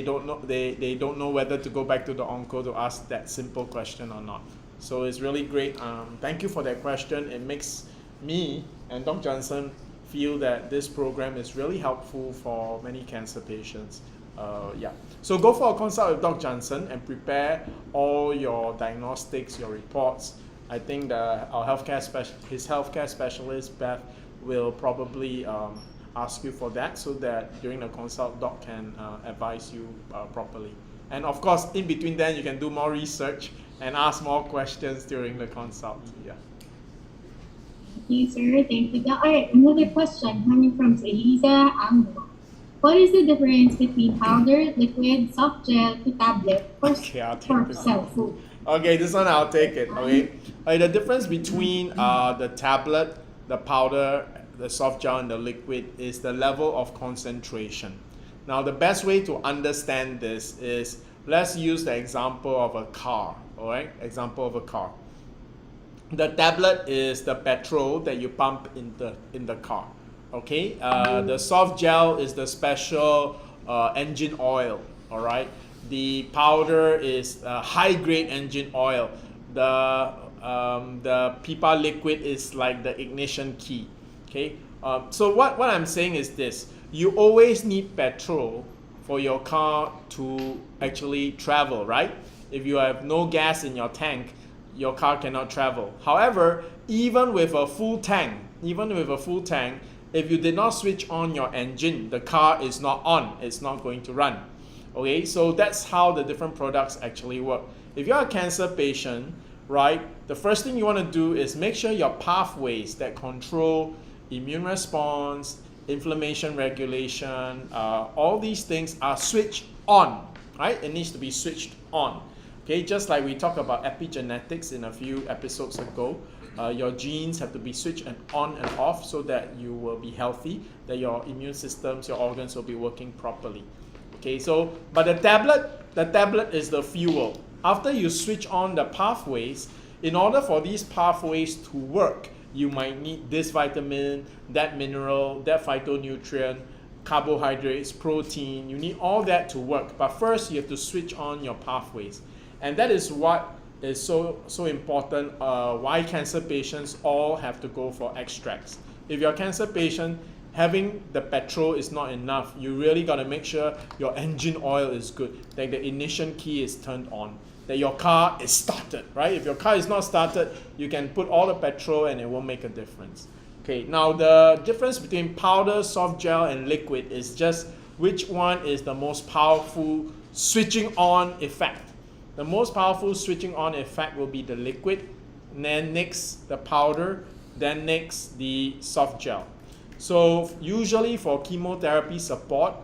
don't know whether to go back to the onco to ask that simple question or not. So it's really great. Thank you for that question. It makes me and Doc Jansen feel that this program is really helpful for many cancer patients. So go for a consult with Doc Jansen and prepare all your diagnostics, your reports. I think his healthcare specialist, Beth, will probably ask you for that, so that during the consult, Doc can advise you properly. And of course, in between then, you can do more research and ask more questions during the consult. Yeah. Thank you, sir. Thank you. All right, another question coming from Elisa Angelo. What is the difference between powder, liquid, soft gel, to tablet for, Okay, I'll take for this. self-food? Okay, this one I'll take it. Okay, the difference between the tablet, the powder, the soft gel, and the liquid is the level of concentration. Now, the best way to understand this is, let's use the example of a car. All right, example of a car. The tablet is the petrol that you pump in the car. Okay, the soft gel is the special engine oil. All right, the powder is high grade engine oil. The pipa liquid is like the ignition key. Okay, so what I'm saying is this: you always need petrol for your car to actually travel, right? If you have no gas in your tank, your car cannot travel. However, even with a full tank, if you did not switch on your engine, the car is not on, it's not going to run. Okay, so that's how the different products actually work. If you're a cancer patient, right, the first thing you want to do is make sure your pathways that control immune response, inflammation regulation, all these things are switched on, right? It needs to be switched on. Okay, just like we talked about epigenetics in a few episodes ago, your genes have to be switched on and off so that you will be healthy, that your immune systems, your organs will be working properly. Okay, so, but the tablet is the fuel. After you switch on the pathways, in order for these pathways to work, you might need this vitamin, that mineral, that phytonutrient, carbohydrates, protein. You need all that to work. But first, you have to switch on your pathways. And that is what is so important, why cancer patients all have to go for extracts. If you're a cancer patient, having the petrol is not enough. You really got to make sure your engine oil is good, that the ignition key is turned on, that your car is started, right? If your car is not started, you can put all the petrol and it won't make a difference. Okay, now the difference between powder, soft gel, and liquid is just which one is the most powerful switching on effect. The most powerful switching on effect will be the liquid, and then next the powder, then next the soft gel. So usually for chemotherapy support,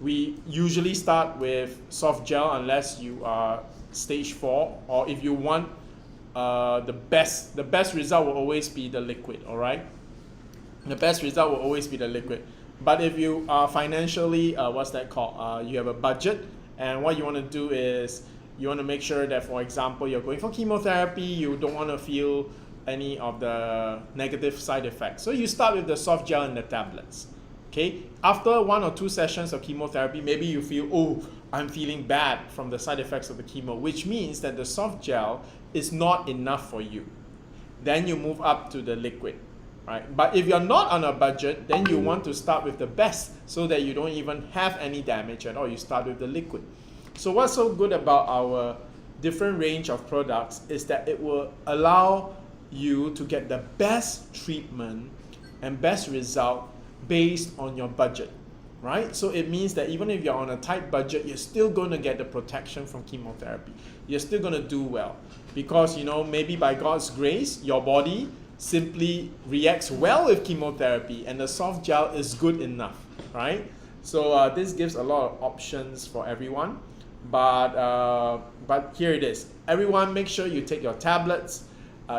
we usually start with soft gel unless you are stage 4, or if you want the best result will always be the liquid. All right, the best result will always be the liquid. But if you are financially you have a budget, and what you want to do is you want to make sure that, for example, you're going for chemotherapy, you don't want to feel any of the negative side effects. So you start with the soft gel and the tablets. Okay, after 1 or 2 sessions of chemotherapy, maybe you feel, oh, I'm feeling bad from the side effects of the chemo, which means that the soft gel is not enough for you. Then you move up to the liquid, right? But if you're not on a budget, then you want to start with the best so that you don't even have any damage at all. You start with the liquid. So what's so good about our different range of products is that it will allow you to get the best treatment and best result based on your budget, right? So it means that even if you're on a tight budget, you're still going to get the protection from chemotherapy. You're still going to do well because, maybe by God's grace, your body simply reacts well with chemotherapy and the soft gel is good enough, right? So this gives a lot of options for everyone, but here it is. Everyone, make sure you take your tablets.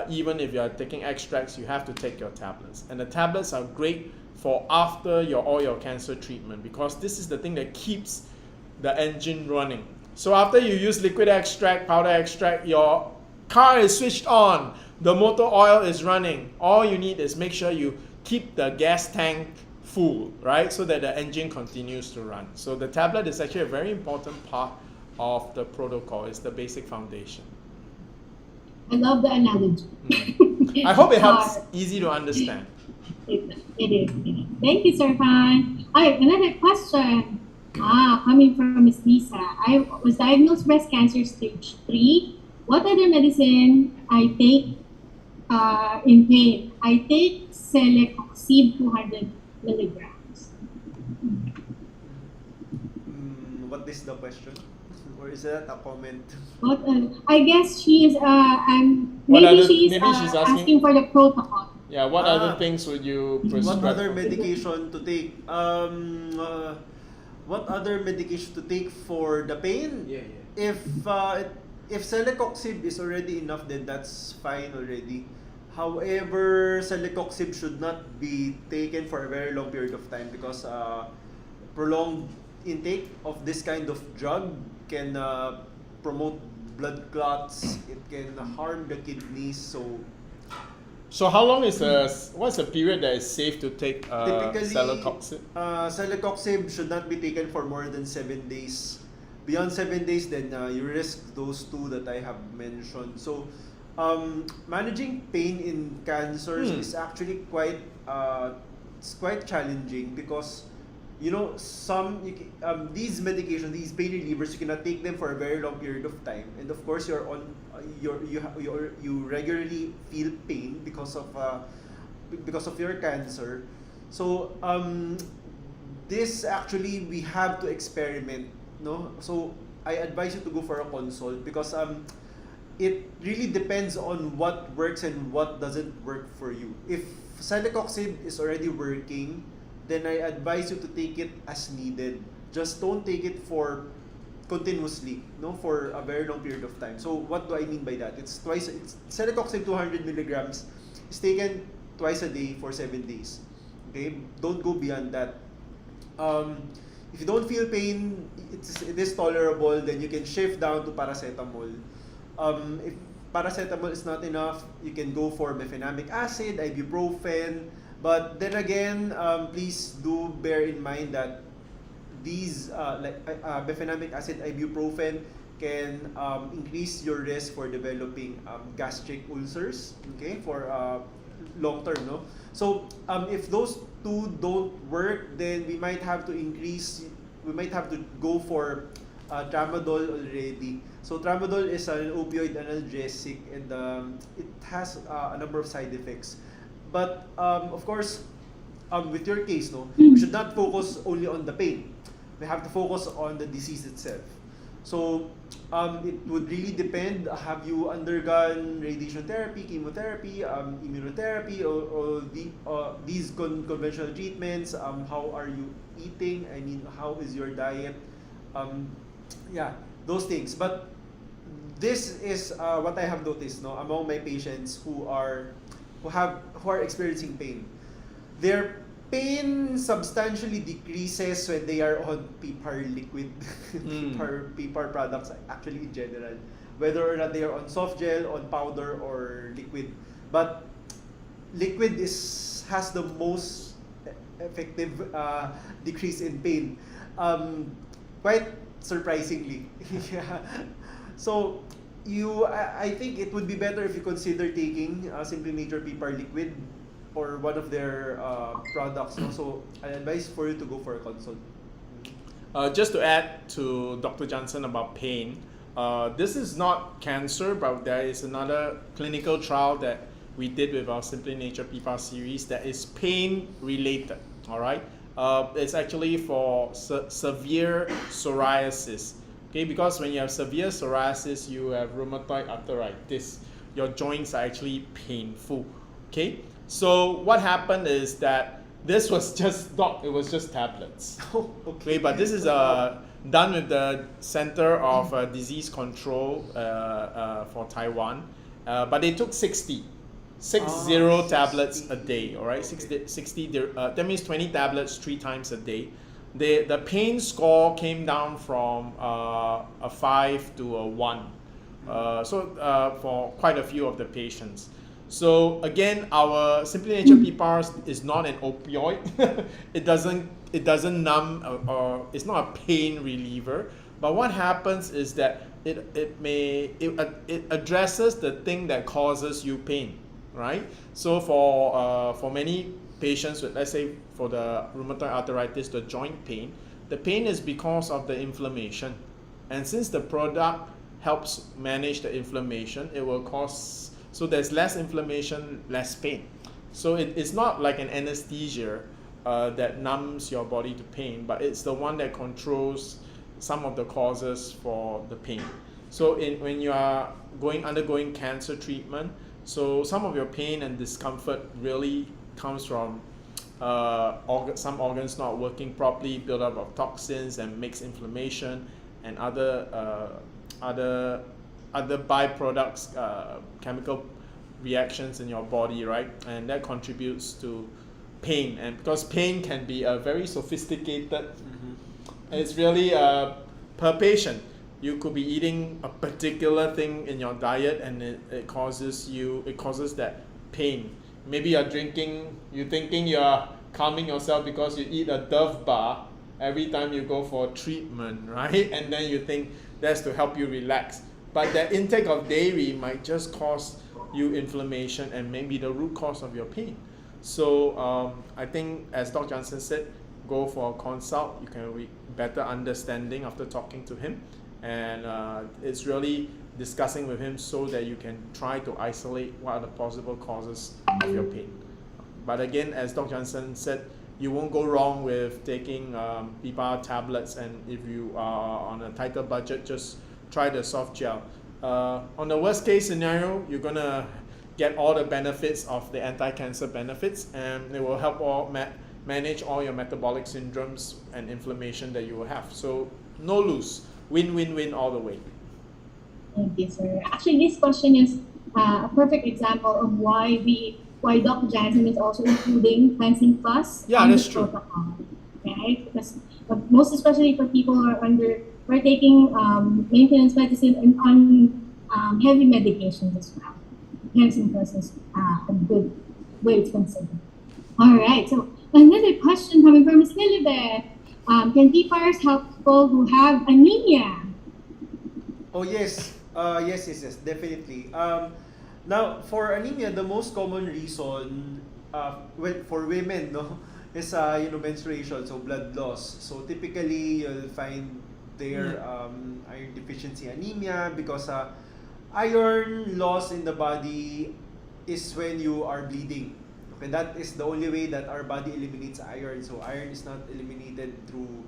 Even if you're taking extracts, you have to take your tablets. And the tablets are great for after all your cancer treatment, because this is the thing that keeps the engine running. So after you use liquid extract, powder extract, your car is switched on, the motor oil is running. All you need is make sure you keep the gas tank full, right? So that the engine continues to run. So the tablet is actually a very important part of the protocol. It's the basic foundation. I love the analogy. I hope it helps, easy to understand. It is. Thank you, Sir Han. All right, another question. Coming from Miss Lisa. I was diagnosed breast cancer stage 3. What other medicine I take in pain? I take Celecoxib 200 milligrams. What is the question? Or is that a comment? What, I guess she is, What maybe other- she's, maybe she's asking for the protocol. Yeah, what other things would you prescribe? What other medication to take? What other medication to take for the pain? If celecoxib is already enough, then that's fine already. However, celecoxib should not be taken for a very long period of time because prolonged intake of this kind of drug can promote blood clots. It can harm the kidneys. So how long is what's the period that is safe to take Typically, celecoxib? Celecoxib should not be taken for more than 7 days. Beyond 7 days, then you risk those two that I have mentioned. So, managing pain in cancers is actually quite challenging because these medications, these pain relievers, you cannot take them for a very long period of time, and of course you regularly feel pain because of your cancer. So this actually we have to experiment, no? So I advise you to go for a consult because it really depends on what works and what doesn't work for you. If celecoxib is already working, then I advise you to take it as needed. Just don't take it for continuously, for a very long period of time. So what do I mean by that? It's celecoxib 200 milligrams is taken twice a day for 7 days. Okay, don't go beyond that. If you don't feel pain, it is tolerable, then you can shift down to paracetamol. If paracetamol is not enough, you can go for mefenamic acid, ibuprofen. But then again, please do bear in mind that these mefenamic acid, ibuprofen can increase your risk for developing gastric ulcers, okay, for long term, no? So if those two don't work, then we might have to go for tramadol already. So tramadol is an opioid analgesic, and it has a number of side effects. But of course, with your case, we should not focus only on the pain. We have to focus on the disease itself. So it would really depend. Have you undergone radiation therapy, chemotherapy, immunotherapy, or these conventional treatments? How are you eating? I mean, how is your diet? Yeah, those things. But this is what I have noticed, among my patients who are experiencing pain. Their pain substantially decreases when they are on PPAR liquid, PPAR products actually in general, whether or not they are on soft gel, on powder, or liquid. But liquid has the most effective decrease in pain, quite surprisingly. Yeah. So I think it would be better if you consider taking Simply Nature PPAR liquid or one of their products. So I advise for you to go for a consult. Just to add to Dr. Jansen about pain, this is not cancer, but there is another clinical trial that we did with our Simply Nature PPAR series that is pain related. All right, it's actually for severe psoriasis. Okay, because when you have severe psoriasis, you have rheumatoid arthritis. Your joints are actually painful. Okay, so what happened is that this was just tablets. Okay, but this is done with the Center of Disease Control for Taiwan. But they took 60 tablets a day. All right, 60. That means 20 tablets 3 times a day. The pain score came down from a 5 to a 1. For quite a few of the patients. So again, our Simply Nature PPAR is not an opioid. It doesn't numb or it's not a pain reliever. But what happens is that it addresses the thing that causes you pain, right? So for many patients with, let's say, for the rheumatoid arthritis, the joint pain, the pain is because of the inflammation, and since the product helps manage the inflammation, it will cause, so there's less inflammation, less pain. So it's not like an anesthesia that numbs your body to pain, but it's the one that controls some of the causes for the pain. So when you are undergoing cancer treatment, so some of your pain and discomfort really comes from some organs not working properly, buildup of toxins and makes inflammation and other byproducts, chemical reactions in your body, right? And that contributes to pain. And because pain can be a very sophisticated, it's really per patient. You could be eating a particular thing in your diet and it causes that pain. Maybe you're thinking you're calming yourself because you eat a Dove bar every time you go for treatment, right? And then you think that's to help you relax. But that intake of dairy might just cause you inflammation and maybe the root cause of your pain. So I think, as Doc Jansen said, go for a consult. You can better understanding after talking to him. And it's really discussing with him so that you can try to isolate what are the possible causes of your pain. But again, as Doc Jansen said, you won't go wrong with taking PPAR tablets, and if you are on a tighter budget, just try the soft gel. On the worst case scenario, you're gonna get all the benefits of the anti-cancer benefits, and it will help manage all your metabolic syndromes and inflammation that you will have. So no lose. Win-win-win all the way. Thank you, sir. Actually, this question is a perfect example of why Doc Jansen is also including Fencing Plus. Yeah, that's true. Protocol, right? Because most especially for people who are taking maintenance medicine and on heavy medications as well. Fencing Plus is a good way to consider. All right. So another question coming from Ms. Lilibet. Can PPARs help people who have anemia? Oh yes, yes, definitely. Now for anemia, the most common reason, for women, no, is menstruation, so blood loss. So typically you'll find their iron deficiency anemia because iron loss in the body is when you are bleeding. Okay, that is the only way that our body eliminates iron. So iron is not eliminated through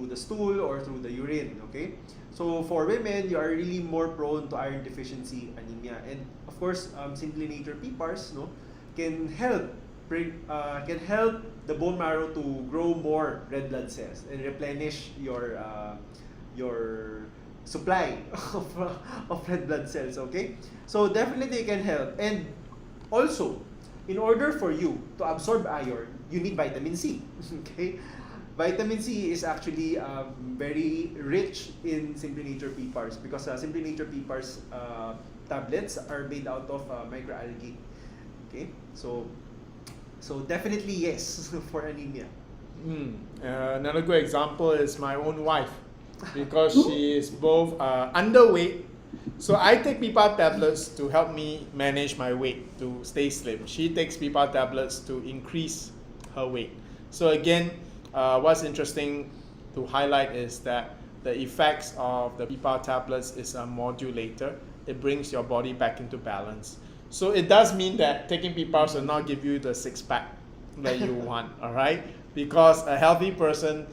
the stool or through the urine. Okay, so for women, you are really more prone to iron deficiency anemia, and of course, Simply Nature PPARs, no, can help the bone marrow to grow more red blood cells and replenish your supply of red blood cells. Okay, so definitely it can help. And also, in order for you to absorb iron, you need vitamin C. Okay, vitamin C is actually very rich in Simply Nature PPARs because Simply Nature PPARs tablets are made out of microalgae. Okay, so definitely yes for anemia. Another good example is my own wife, because she is both underweight. So I take PPAR tablets to help me manage my weight, to stay slim. She takes PPAR tablets to increase her weight. So again, what's interesting to highlight is that the effects of the PPAR tablets is a modulator. It brings your body back into balance. So it does mean that taking PPARs will not give you the six-pack that you want, all right? Because a healthy person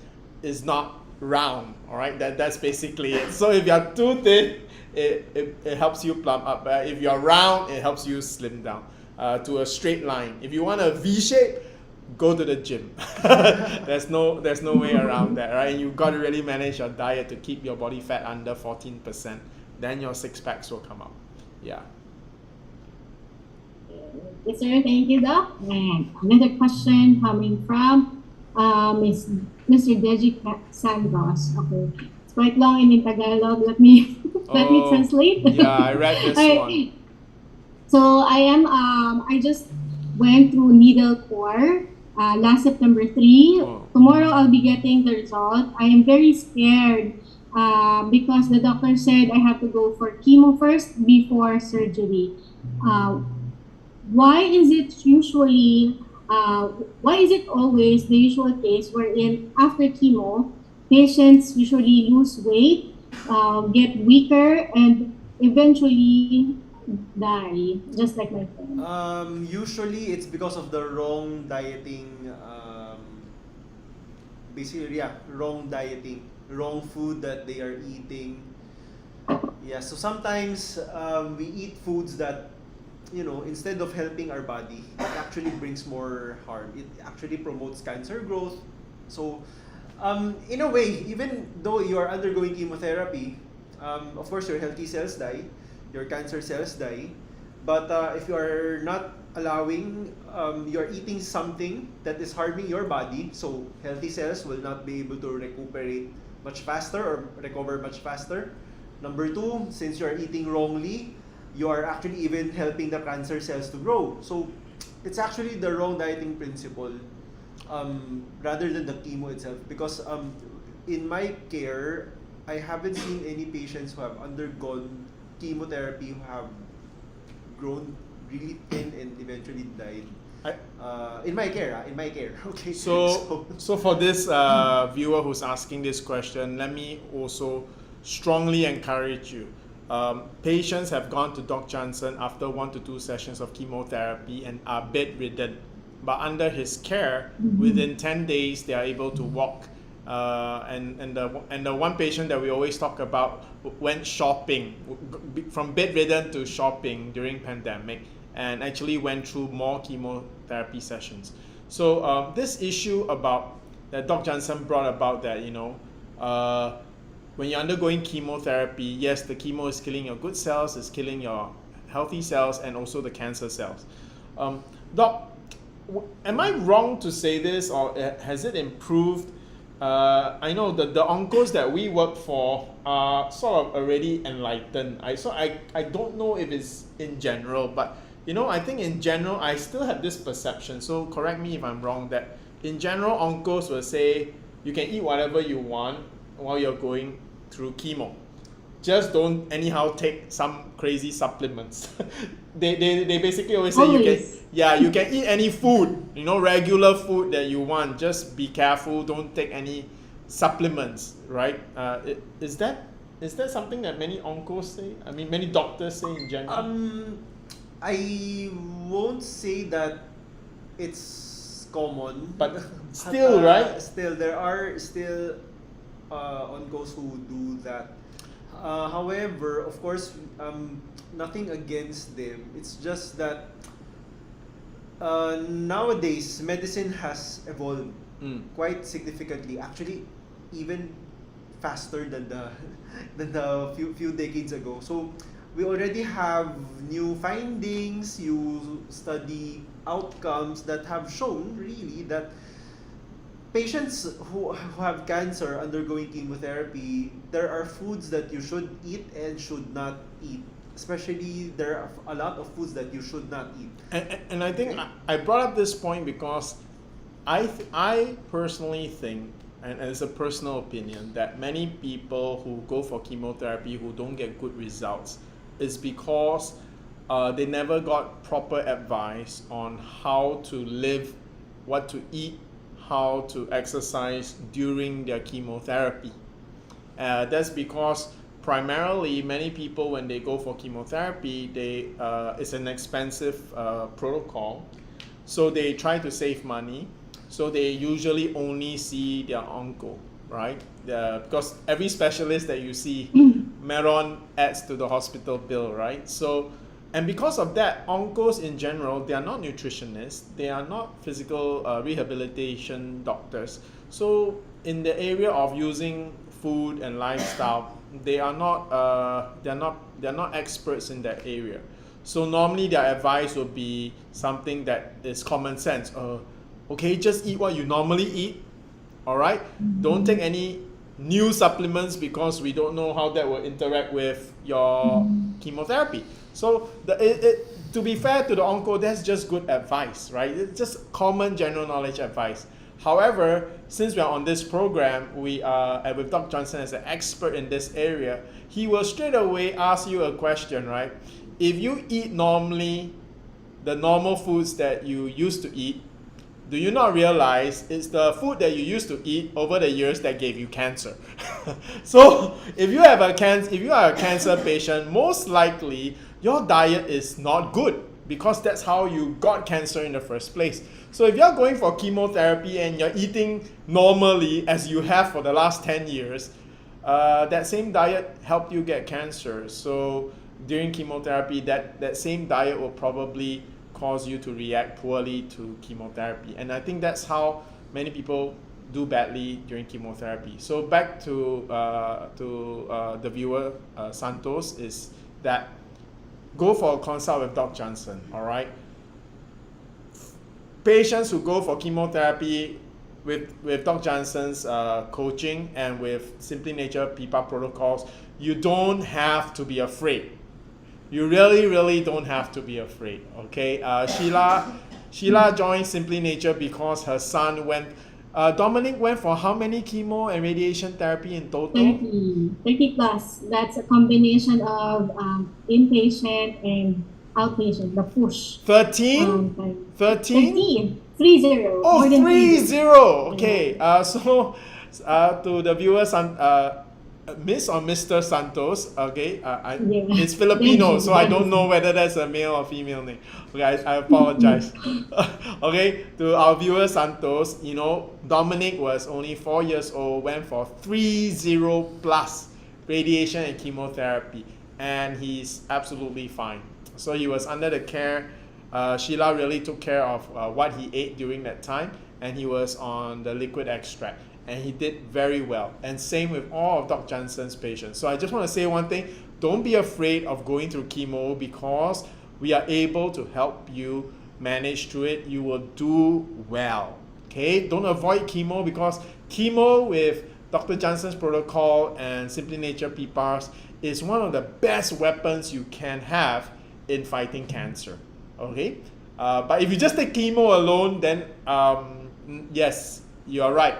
is not round, all right? That's basically it. So if you're too thin, it helps you plump up. But if you're round, it helps you slim down to a straight line. If you want a V shape, go to the gym. There's no way around that, right? And you've got to really manage your diet to keep your body fat under 14%. Then your six packs will come out. Yeah. Yes, sir. Thank you, Doc. And another question coming from Mr. Deji Santos. Okay, it's quite long and in Tagalog. Let me translate. Yeah, I read this one. So I just went through needle core last September 3. Oh. Tomorrow I'll be getting the result. I am very scared because the doctor said I have to go for chemo first before surgery. Why is it always the usual case wherein after chemo, patients usually lose weight, get weaker, and eventually die, just like my friend? Usually it's because of the wrong dieting. Wrong dieting wrong food that they are eating. Yeah, so sometimes we eat foods that, instead of helping our body, it actually brings more harm. It actually promotes cancer growth. So, in a way, even though you are undergoing chemotherapy, of course your healthy cells die, your cancer cells die. But if you are not allowing, you are eating something that is harming your body, so healthy cells will not be able to recuperate much faster or recover much faster. Number two, since you are eating wrongly, you are actually even helping the cancer cells to grow. So it's actually the wrong dieting principle, rather than the chemo itself. Because in my care, I haven't seen any patients who have undergone chemotherapy who have grown really thin and eventually died. In my care, okay. So for this viewer who's asking this question, let me also strongly encourage you. Patients have gone to Doc Jansen after 1 to 2 sessions of chemotherapy and are bedridden, but under his care, within 10 days they are able to walk. And the one patient that we always talk about went shopping, from bedridden to shopping during pandemic, and actually went through more chemotherapy sessions. So this issue about that Doc Jansen brought about, that when you're undergoing chemotherapy, yes, the chemo is killing your good cells, it's killing your healthy cells, and also the cancer cells. Doc, am I wrong to say this, or has it improved? I know that the oncos that we work for are sort of already enlightened. I don't know if it's in general, but I think in general I still have this perception. So correct me if I'm wrong, that in general oncos will say you can eat whatever you want while you're going through chemo. Just don't anyhow take some crazy supplements. they basically always say you can eat any food, regular food that you want. Just be careful, don't take any supplements, right? Is that something that many oncos say? I mean, many doctors say in general? I won't say that it's common, but still, right? Still, there are still oncos who do that. However, of course, nothing against them. It's just that nowadays medicine has evolved quite significantly. Actually, even faster than the few decades ago. So we already have new findings, new study outcomes that have shown really that patients who have cancer undergoing chemotherapy, there are foods that you should eat and should not eat. Especially, there are a lot of foods that you should not eat. And I think I brought up this point because I personally think, and it's a personal opinion, that many people who go for chemotherapy who don't get good results is because they never got proper advice on how to live, what to eat, how to exercise during their chemotherapy. That's because primarily many people, when they go for chemotherapy, it's an expensive protocol, so they try to save money, so they usually only see their onco, right? Because every specialist that you see, Meron adds to the hospital bill, right? So, and because of that, oncos in general, they are not nutritionists, they are not physical rehabilitation doctors. So in the area of using food and lifestyle, they are not experts in that area. So normally their advice would be something that is common sense. Okay, just eat what you normally eat. All right, don't take any new supplements because we don't know how that will interact with your chemotherapy. So to be fair to the onco, that's just good advice, right? It's just common general knowledge advice. However, since we are on this program, we are with Doc Jansen as an expert in this area, he will straight away ask you a question, right? If you eat normally the normal foods that you used to eat, do you not realize it's the food that you used to eat over the years that gave you cancer? So if you are a cancer patient, most likely your diet is not good because that's how you got cancer in the first place. So if you're going for chemotherapy and you're eating normally as you have for the last 10 years, that same diet helped you get cancer. So during chemotherapy, that same diet will probably cause you to react poorly to chemotherapy. And I think that's how many people do badly during chemotherapy. So back to the viewer, Santos, is that go for a consult with Doc Jansen, all right? Patients who go for chemotherapy with Doc Jansen's coaching and with Simply Nature PIPA protocols, you don't have to be afraid. You really, really don't have to be afraid, okay? Sheila joined Simply Nature because her son went, Dominic went for how many chemo and radiation therapy in total? 30 plus. That's a combination of inpatient and outpatient, the push. 13? 13? 30. Oh, More than 30. Okay. So to the viewers, Miss or Mr. Santos, okay, it's Filipino, so I don't know whether that's a male or female name. Okay, I apologize. Okay, to our viewer Santos, Dominic was only 4 years old, went for 30 plus radiation and chemotherapy, and he's absolutely fine. So he was under the care. Sheila really took care of what he ate during that time, and he was on the liquid extract. And he did very well. And same with all of Doc Jansen's patients. So I just want to say one thing. Don't be afraid of going through chemo, because we are able to help you manage through it. You will do well. Okay? Don't avoid chemo, because chemo with Dr. Jansen's protocol and Simply Nature PPARs is one of the best weapons you can have in fighting cancer. Okay? But if you just take chemo alone, then yes, you are right.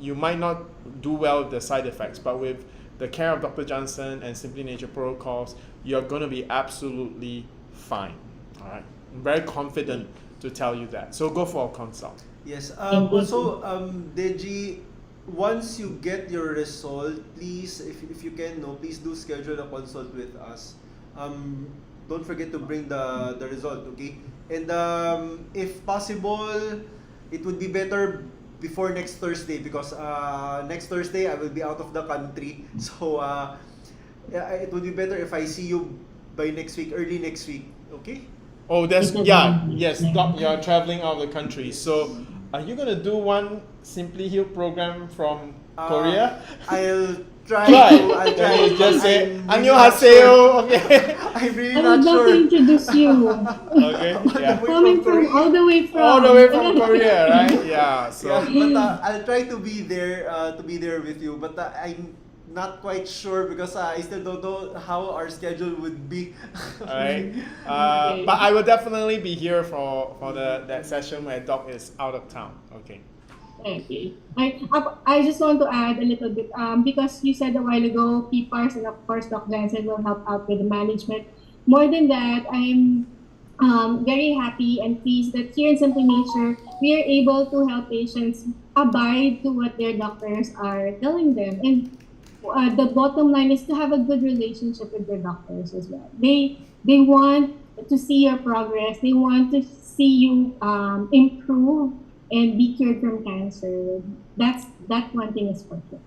You might not do well with the side effects, but with the care of Dr. Jansen and Simply Nature protocols, you're going to be absolutely fine. All right, I'm very confident to tell you that. So go for a consult. Yes. Also, Deji, once you get your result, please, if you can, please do schedule a consult with us. Don't forget to bring the result, okay? And if possible, it would be better before next Thursday, because next Thursday I will be out of the country. So it would be better if I see you by next week, early next week. Okay? Oh, yes, Doc, you're traveling out of the country. So are you gonna do one Simply Heal program from Korea? I'll try. I'll try. You just say 안녕하세요. Okay. I'm really I not would love sure. to introduce you. Okay. Yeah. Coming from all the way from Korea, right? Yeah. So. Yeah, but I'll try to be there with you. But I'm not quite sure, because I still don't know how our schedule would be. Alright. But I will definitely be here for that session where Doc is out of town. Okay. Okay. I just want to add a little bit, because you said a while ago, PPARs and of course Doc Jansen will help out with the management. More than that, I'm very happy and pleased that here in Simply Nature, we are able to help patients abide to what their doctors are telling them. And the bottom line is to have a good relationship with their doctors as well. They want to see your progress. They want to see you improve and be cured from cancer. That one thing is for sure.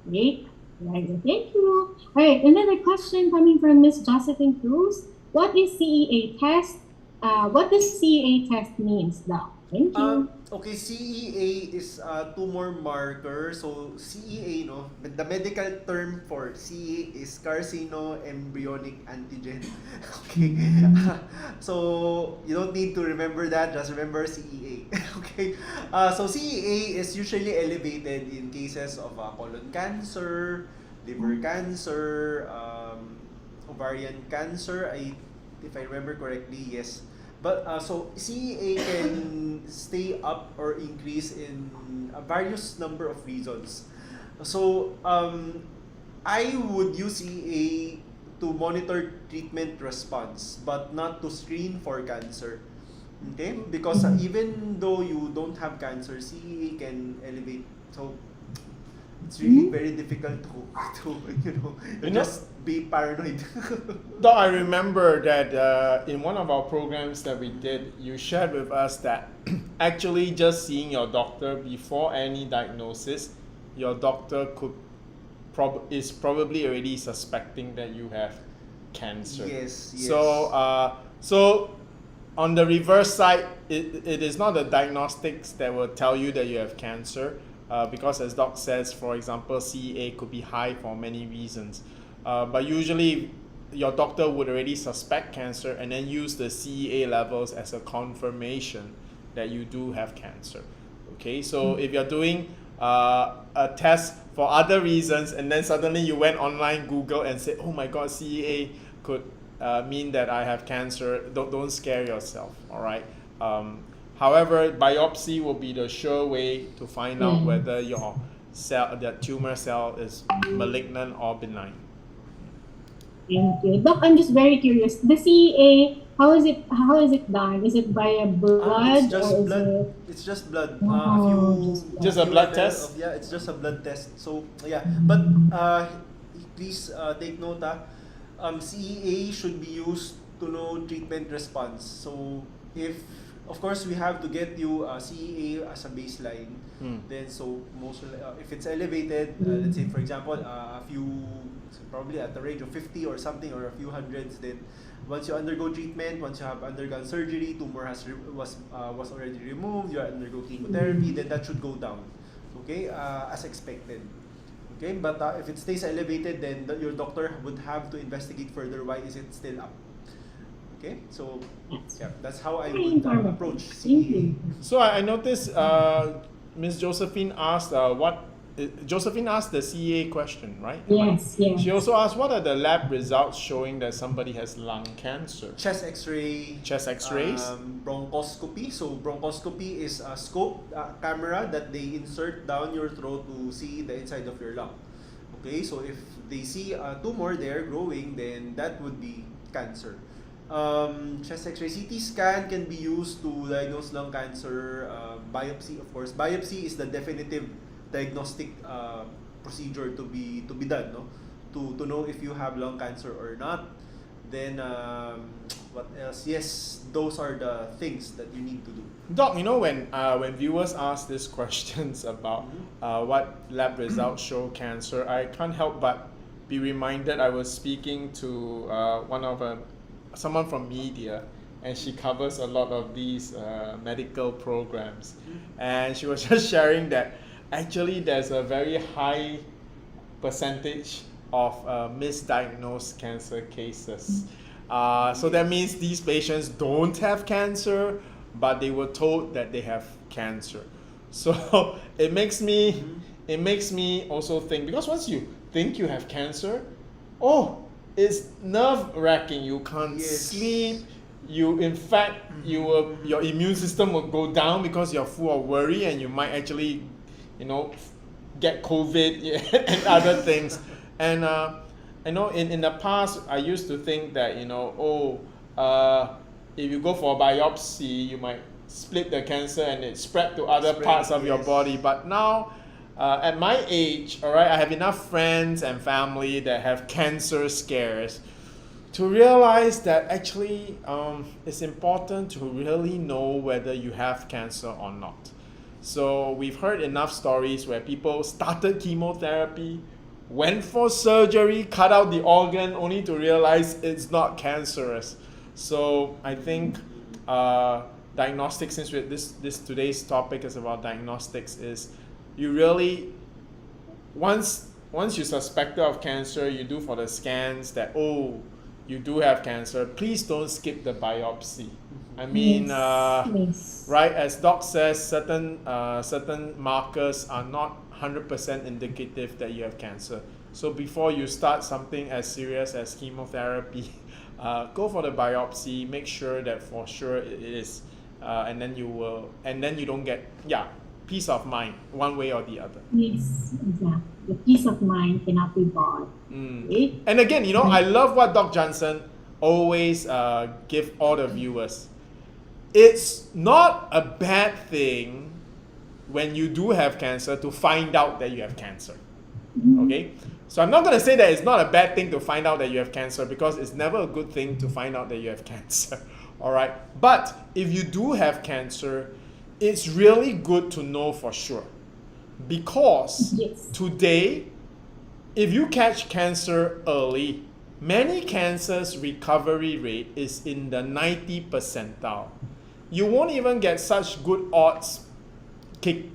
Okay? Right. Thank you. All right. Another question coming from Miss Josephine Cruz. What is CEA test? What does CEA test means, Doc? Thank you. Okay, CEA is tumor marker. So CEA, the medical term for CEA is carcinoembryonic antigen. Okay. So you don't need to remember that. Just remember CEA. Okay. So CEA is usually elevated in cases of colon cancer, liver cancer, ovarian cancer. If I remember correctly, yes. But so CEA can stay up or increase in a various number of reasons. So I would use CEA to monitor treatment response, but not to screen for cancer. Okay? Because even though you don't have cancer, CEA can elevate. So it's really very difficult to just be paranoid. Though I remember that in one of our programs that we did, you shared with us that actually just seeing your doctor before any diagnosis, your doctor is probably already suspecting that you have cancer. Yes. So on the reverse side, it is not the diagnostics that will tell you that you have cancer, because as Doc says, for example, CEA could be high for many reasons. But usually your doctor would already suspect cancer and then use the CEA levels as a confirmation that you do have cancer. Okay, so if you're doing a test for other reasons and then suddenly you went online, Google, and said, oh my God, CEA could mean that I have cancer, don't scare yourself, all right? However, biopsy will be the sure way to find out whether your cell, that tumor cell, is malignant or benign. Thank you. Doc, I'm just very curious. The CEA, how is it done? Is it via blood? It's just blood. Just a blood test? It's just a blood test. So yeah, but please take note. CEA should be used to know treatment response. So if, of course, we have to get you CEA as a baseline. Then so if it's elevated, let's say for example probably at the range of 50 or something, or a few hundreds, then once you undergo treatment, once you have undergone surgery, tumor was already removed, you undergo chemotherapy, then that should go down, okay, as expected. Okay, but if it stays elevated, then your doctor would have to investigate further why is it still up. Okay, so yeah, that's how I would approach CEA. So I noticed Ms. Josephine asked Josephine asked the CEA question, right? Yes. She also asked, what are the lab results showing that somebody has lung cancer? Chest X-ray. Chest X-rays. Bronchoscopy. So bronchoscopy is a scope camera that they insert down your throat to see the inside of your lung. Okay, so if they see a tumor there growing, then that would be cancer. Chest X-ray, CT scan can be used to diagnose lung cancer. Biopsy, of course. Biopsy is the definitive diagnostic procedure to be done, no? To know if you have lung cancer or not. Then what else? Yes, those are the things that you need to do. Doc, when viewers ask these questions about what lab results show cancer, I can't help but be reminded I was speaking to someone from media, and she covers a lot of these medical programs, and she was just sharing that actually there's a very high percentage of misdiagnosed cancer cases. So that means these patients don't have cancer, but they were told that they have cancer. So it makes me also think, because once you think you have cancer, it's nerve-wracking. You can't sleep. Your immune system will go down because you're full of worry, and you might actually get COVID and other things. And in the past, I used to think that if you go for a biopsy, you might split the cancer and it spread to other parts of your body. But now, at my age, all right, I have enough friends and family that have cancer scares to realize that actually it's important to really know whether you have cancer or not. So we've heard enough stories where people started chemotherapy, went for surgery, cut out the organ, only to realize it's not cancerous. So I think diagnostics, since this today's topic is about diagnostics, is you really, once you suspect of cancer, you do for the scans that, you do have cancer, please don't skip the biopsy. I mean, right, as Doc says, certain markers are not 100% indicative that you have cancer. So before you start something as serious as chemotherapy, go for the biopsy, make sure that for sure it is, and then you don't get, peace of mind one way or the other. Yes, exactly. The peace of mind cannot be bought. Okay? And again, I love what Doc Jansen always give all the viewers. It's not a bad thing when you do have cancer to find out that you have cancer. Okay? So I'm not going to say that it's not a bad thing to find out that you have cancer, because it's never a good thing to find out that you have cancer. All right? But if you do have cancer, it's really good to know for sure. Because today, if you catch cancer early, many cancers' recovery rate is in the 90th percentile. You won't even get such good odds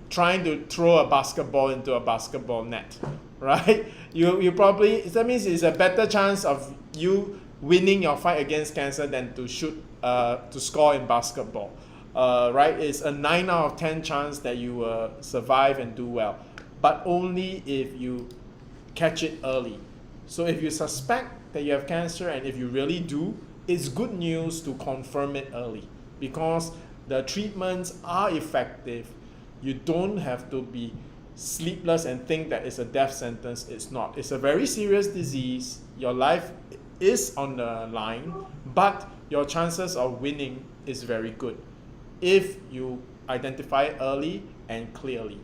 trying to throw a basketball into a basketball net, right? You probably, that means it's a better chance of you winning your fight against cancer than to score in basketball, right? It's a 9 out of 10 chance that you will survive and do well, but only if you catch it early. So if you suspect that you have cancer, and if you really do, it's good news to confirm it early, because the treatments are effective. You don't have to be sleepless and think that it's a death sentence. It's not. It's a very serious disease. Your life is on the line, but your chances of winning is very good if you identify it early and clearly.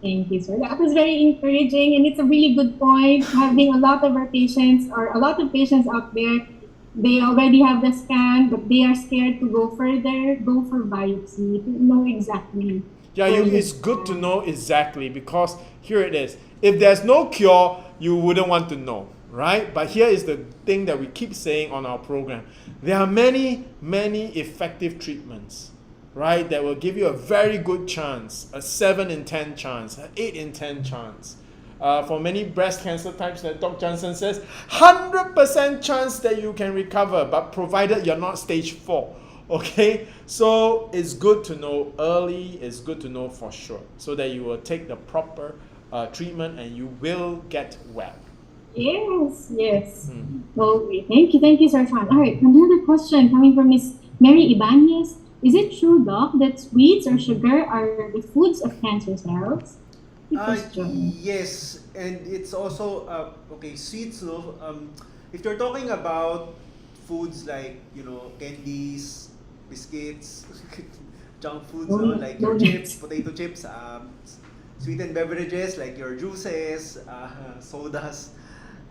Thank you, sir. That was very encouraging, and it's a really good point. Having a lot of our patients, or a lot of patients out there, they already have the scan, but they are scared to go further, go for biopsy, to know exactly. Yeah, it's good to know exactly, because here it is. If there's no cure, you wouldn't want to know, right? But here is the thing that we keep saying on our program. There are many, many effective treatments, right, that will give you a very good chance, a 7 in 10 chance, an 8 in 10 chance. For many breast cancer types that Doc Jansen says, 100% chance that you can recover, but provided you're not stage 4. Okay, so it's good to know early, it's good to know for sure, so that you will take the proper treatment and you will get well. Yes. Okay, thank you, Sir Sean. All right, another question coming from Miss Mary Ibanez. Is it true, Doc, that sweets or sugar are the foods of cancer cells? Yes, and it's also sweets. No, if you're talking about foods like candies, biscuits, junk foods, like your chips, potato chips, sweetened beverages like your juices, sodas.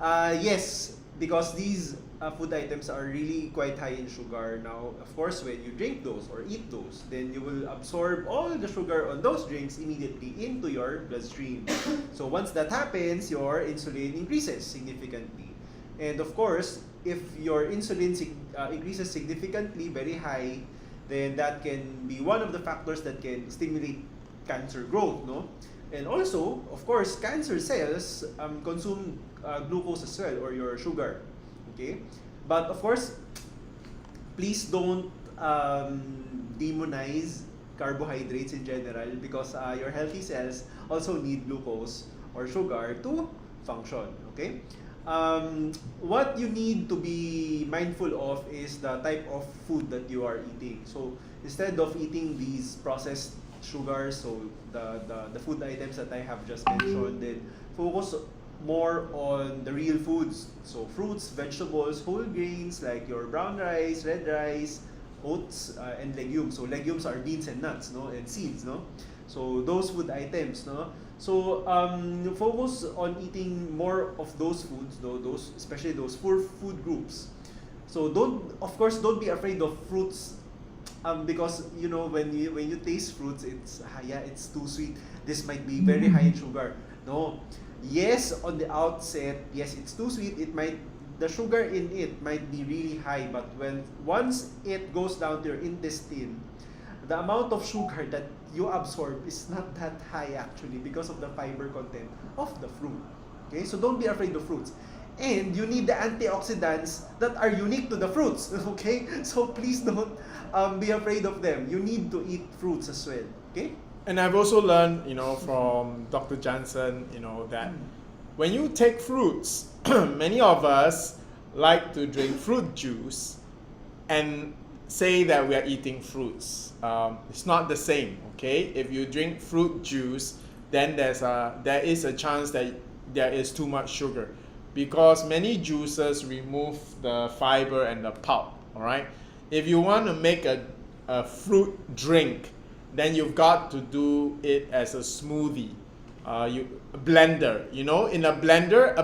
Yes, because these food items are really quite high in sugar. Now, of course, when you drink those or eat those, then you will absorb all the sugar on those drinks immediately into your bloodstream. So once that happens, your insulin increases significantly. And of course, if your insulin increases significantly, very high, then that can be one of the factors that can stimulate cancer growth, no? And also, of course, cancer cells consume glucose as well, or your sugar. Okay, but of course, please don't demonize carbohydrates in general, because your healthy cells also need glucose or sugar to function. Okay, what you need to be mindful of is the type of food that you are eating. So instead of eating these processed sugars, so the food items that I have just mentioned, then focus more on the real foods. So fruits, vegetables, whole grains like your brown rice, red rice, oats, and legumes. So legumes are beans and nuts, no, and seeds, no. So those food items, no. So focus on eating more of those foods, though, those especially those 4 food groups. So don't be afraid of fruits, because when you taste fruits, it's too sweet. This might be very high in sugar. No. Yes, on the outset, yes, it's too sweet. The sugar in it might be really high, but once it goes down to your intestine, the amount of sugar that you absorb is not that high actually, because of the fiber content of the fruit. Okay, so don't be afraid of fruits. And you need the antioxidants that are unique to the fruits. Okay, so please don't be afraid of them. You need to eat fruits as well. Okay. And I've also learned, from Dr. Jansen, that when you take fruits, many of us like to drink fruit juice and say that we are eating fruits. It's not the same, okay? If you drink fruit juice, then there is a chance that there is too much sugar, because many juices remove the fiber and the pulp, all right? If you want to make a fruit drink, then you've got to do it as a smoothie. a blender. You know, in a blender,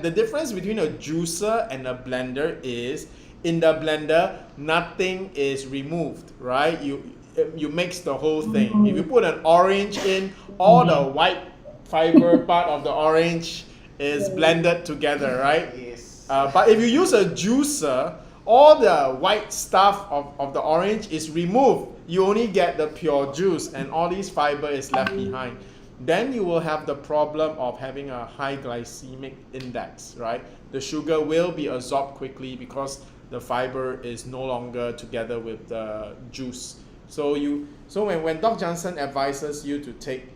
the difference between a juicer and a blender is, in the blender, nothing is removed, right? You mix the whole thing. If you put an orange in, all the white fiber part of the orange is blended together, right? Yes. But if you use a juicer, all the white stuff of the orange is removed. You only get the pure juice, and all these fiber is left behind. Then you will have the problem of having a high glycemic index, right? The sugar will be absorbed quickly because the fiber is no longer together with the juice. So when Doc Jansen advises you to take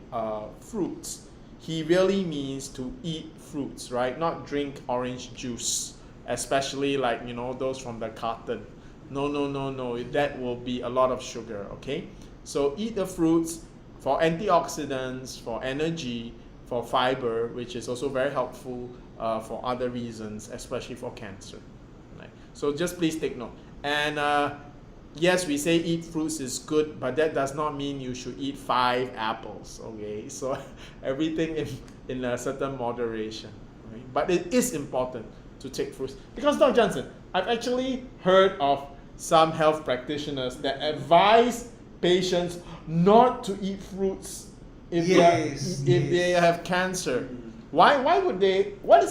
fruits, he really means to eat fruits, right? Not drink orange juice, especially like, you know, those from the carton. No, that will be a lot of sugar, okay? So eat the fruits for antioxidants, for energy, for fiber, which is also very helpful for other reasons, especially for cancer. Right? So just please take note. And yes, we say eat fruits is good, but that does not mean you should eat 5 apples, okay? So everything in a certain moderation, right? But it is important to take fruits. Because Dr. Jansen, I've actually heard of some health practitioners that advise patients not to eat fruits if they have cancer. Why would they? What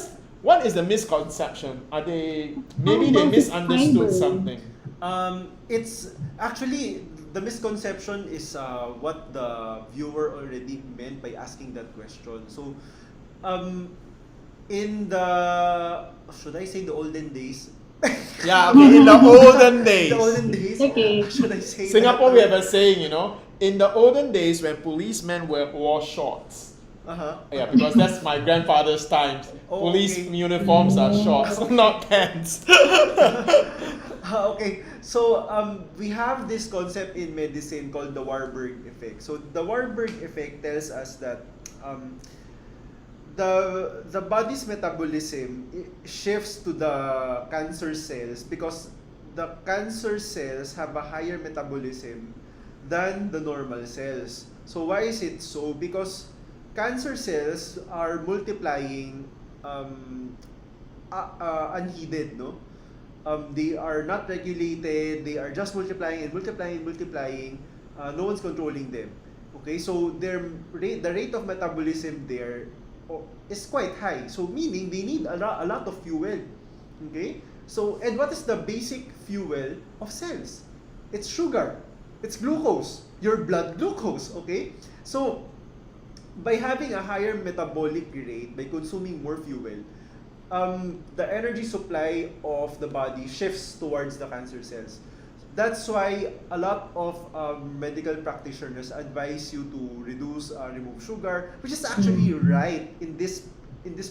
is the misconception? Maybe they misunderstood something? It's actually, the misconception is what the viewer already meant by asking that question. So, in the, should I say the olden days? Yeah, okay, in the olden days. The olden days. Okay. Should I say Singapore, that? we have a saying, you know, in the olden days when policemen wore shorts. Yeah, because that's my grandfather's times. Police uniforms are shorts, not pants. Okay, so we have this concept in medicine called the Warburg effect. So the Warburg effect tells us that the body's metabolism shifts to the cancer cells because the cancer cells have a higher metabolism than the normal cells. So why is it so? Because cancer cells are multiplying unheeded, no? They are not regulated. They are just multiplying and multiplying and multiplying. No one's controlling them. Okay, so the rate of metabolism there is quite high. So meaning they need a lot of fuel. Okay, so and what is the basic fuel of cells? It's sugar. It's glucose. Your blood glucose. Okay, so by having a higher metabolic rate, by consuming more fuel, the energy supply of the body shifts towards the cancer cells. That's why a lot of medical practitioners advise you to remove sugar, which is actually right in this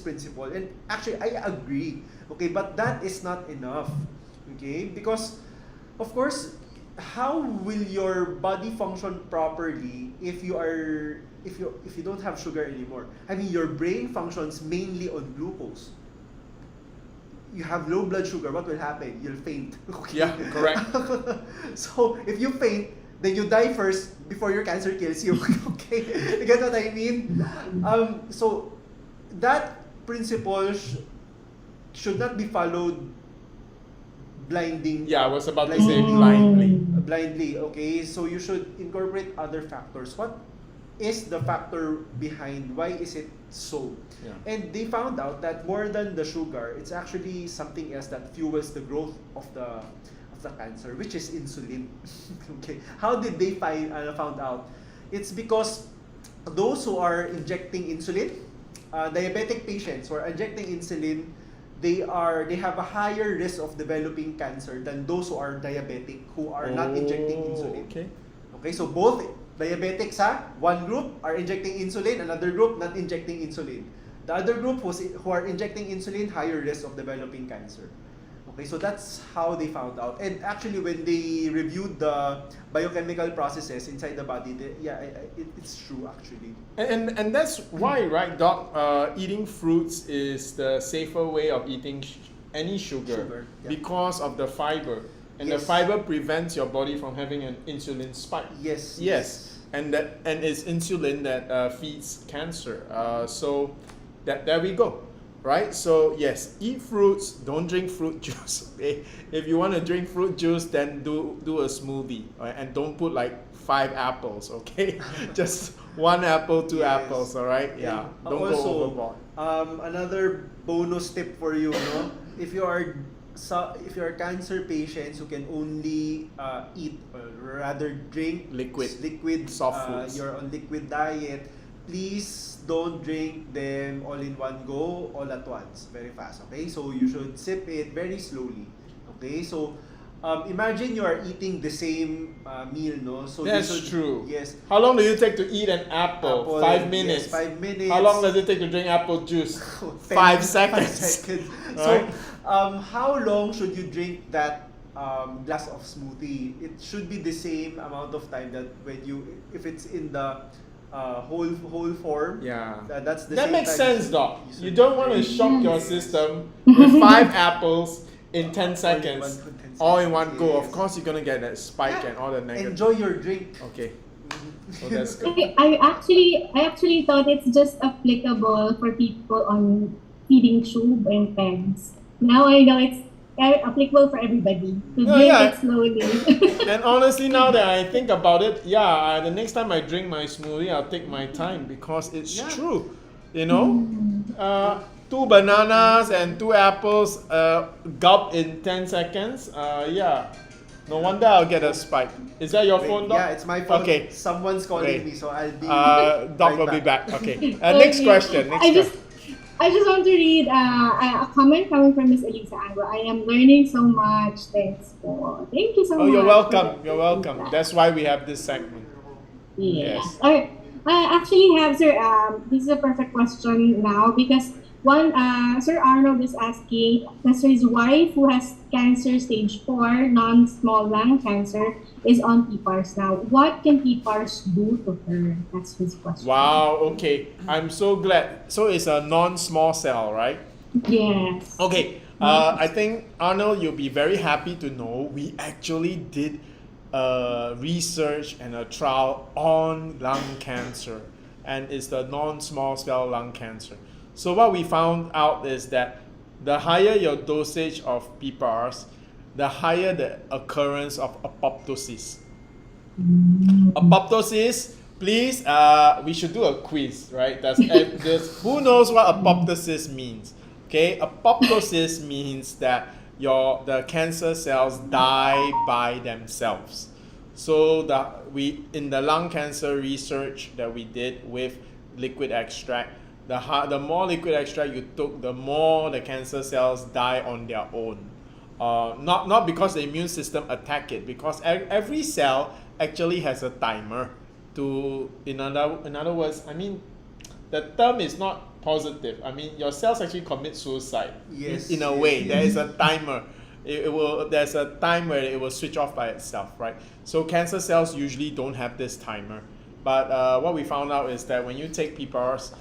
principle. And actually, I agree. Okay, but that is not enough. Okay, because of course, how will your body function properly if you don't have sugar anymore? I mean, your brain functions mainly on glucose. You have low blood sugar, what will happen? You'll faint. Okay. Yeah, correct. So if you faint, then you die first before your cancer kills you. Okay, you get what I mean? So that principle should not be followed blinding. Yeah, I was about to say blindly. Blindly, okay? So you should incorporate other factors. What is the factor behind why is it so? Yeah. And they found out that more than the sugar, it's actually something else that fuels the growth of the cancer, which is insulin. Okay, how did they found out? It's because those who are injecting insulin, diabetic patients who are injecting insulin, they have a higher risk of developing cancer than those who are diabetic who are not injecting insulin. Okay, so both diabetics, one group are injecting insulin, another group not injecting insulin. The other group who are injecting insulin, higher risk of developing cancer. Okay, so that's how they found out. And actually, when they reviewed the biochemical processes inside the body, it's true actually. And that's why, right, Doc? Eating fruits is the safer way of eating any sugar yeah. because of the fiber. And Yes. the fiber prevents your body from having an insulin spike. Yes. and it's insulin that feeds cancer. So there we go. Right? So yes, eat fruits, don't drink fruit juice. Okay? If you want to drink fruit juice, then do a smoothie, right? And don't put like 5 apples, okay? Just 1 apple, 2 apples, all right? Yeah. Don't go overboard. Another bonus tip for you, no? If you are cancer patients who can only eat or rather drink liquid soft foods, you're on liquid diet, please don't drink them all in one go, all at once, very fast, okay? So you should sip it very slowly, okay? So imagine you are eating the same meal, no? So that's true. Yes. How long do you take to eat an apple? 5 minutes. Yes, 5 minutes. How long does it take to drink apple juice? 5 seconds. 5 seconds. So how long should you drink that glass of smoothie? It should be the same amount of time that if it's in the whole form. Yeah. That's the that same makes time sense, Doc. You don't want to shock your system with 5 apples in 10 seconds, all in one go. Of course, you're gonna get that spike and all the negative. Enjoy your drink. Okay. So that's good. I actually thought it's just applicable for people on feeding tube and pens. Now I know it's applicable for everybody to drink it slowly. And honestly, now that I think about it, the next time I drink my smoothie, I'll take my time because it's true. You know, 2 bananas and 2 apples, gulp in 10 seconds. No wonder I'll get a spike. Is that your phone, Doc? Yeah, it's my phone. Okay. Someone's calling me, so I'll be. Doc will be back. Okay. Next question. I just want to read a comment coming from Miss Elisa Anglo. I am learning so much. Thank you so much. Oh, you're welcome. You're welcome. That's why we have this segment. Yes. All right. I actually have, sir, this is a perfect question now because Sir Arnold is asking, does his wife who has cancer stage 4, non-small lung cancer, is on PPARs now. What can PPARs do to her? That's his question. Wow, okay. I'm so glad. So it's a non-small cell, right? Yes. Okay. I think, Arnold, you'll be very happy to know we actually did research and a trial on lung cancer, and it's the non-small cell lung cancer. So what we found out is that the higher your dosage of PPARs, the higher the occurrence of apoptosis. Apoptosis, please, we should do a quiz, right? Who knows what apoptosis means? Okay, apoptosis means that the cancer cells die by themselves. So in the lung cancer research that we did with liquid extract, the more liquid extract you took, the more the cancer cells die on their own. Not because the immune system attack it, because every cell actually has a timer. In other words, I mean, the term is not positive. I mean, your cells actually commit suicide. Yes. In a way, there is a timer. There's a time where it will switch off by itself, right? So cancer cells usually don't have this timer. But what we found out is that when you take PPARs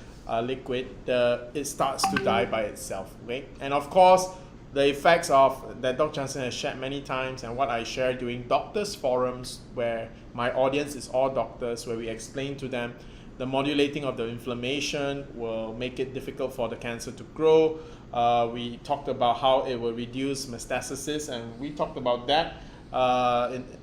liquid, it starts to die by itself. Okay? And of course, the effects of that Doc Jansen has shared many times, and what I share during doctors' forums, where my audience is all doctors, where we explain to them the modulating of the inflammation will make it difficult for the cancer to grow. We talked about how it will reduce metastasis, and we talked about that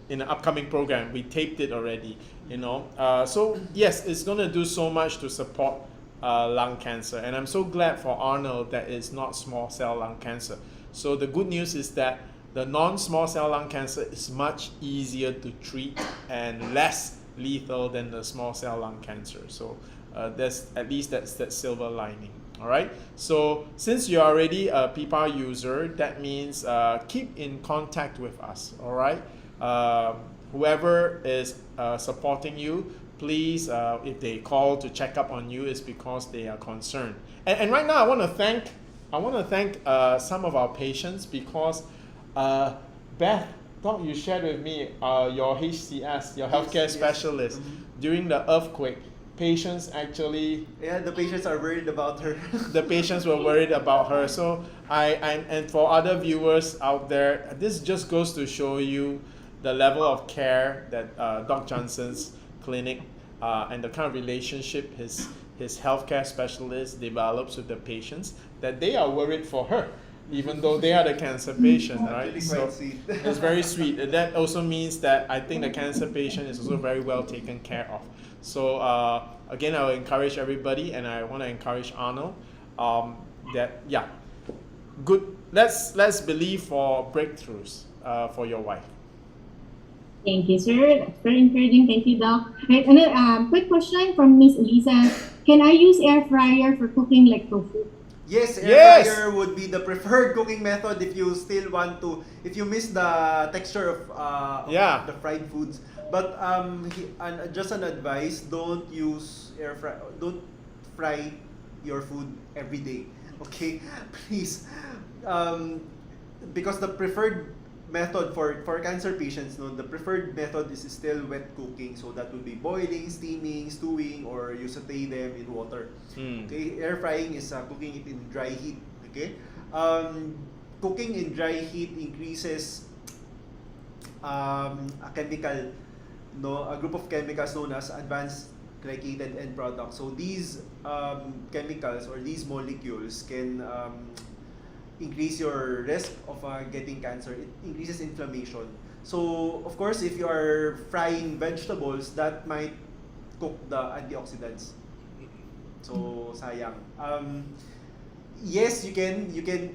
in an upcoming program. We taped it already, you know. So yes, it's going to do so much to support lung cancer, and I'm so glad for Arnold that it's not small cell lung cancer. So the good news is that the non-small cell lung cancer is much easier to treat and less lethal than the small cell lung cancer. So that's that silver lining. All right. So since you're already a PPAR user, that means keep in contact with us. All right. Whoever is supporting you, please, if they call to check up on you, it's because they are concerned. And right now, I want to thank some of our patients because Beth, Doc, you shared with me your HCS, your healthcare specialist, during the earthquake. Patients actually... Yeah, the patients are worried about her. The patients were worried about her. So and for other viewers out there, this just goes to show you the level of care that Doc Jansen's clinic, and the kind of relationship his healthcare specialist develops with the patients, that they are worried for her, even though they are the cancer patient, right? Really So quite sweet. it's very sweet. And that also means that I think the cancer patient is also very well taken care of. So again, I will encourage everybody, and I want to encourage Arnold, that yeah, good. Let's believe for breakthroughs for your wife. Thank you, sir. That's very encouraging. Thank you, Doc. Right, another quick question from Miss Elisa. Can I use air fryer for cooking like tofu? Yes, air Yes! fryer would be the preferred cooking method if you still want to, if you miss the texture of Yeah. the fried foods. But just an advice: don't fry your food every day. Okay, please, because the preferred method for cancer patients, no, the preferred method is still wet cooking. So that would be boiling, steaming, stewing, or you saute them in water. Okay, air frying is cooking it in dry heat. Okay, cooking in dry heat increases a chemical, no, a group of chemicals known as advanced glycated end products. So these chemicals or these molecules can increase your risk of getting cancer. It increases inflammation. So of course, if you are frying vegetables, that might cook the antioxidants. So sayang. Yes, you can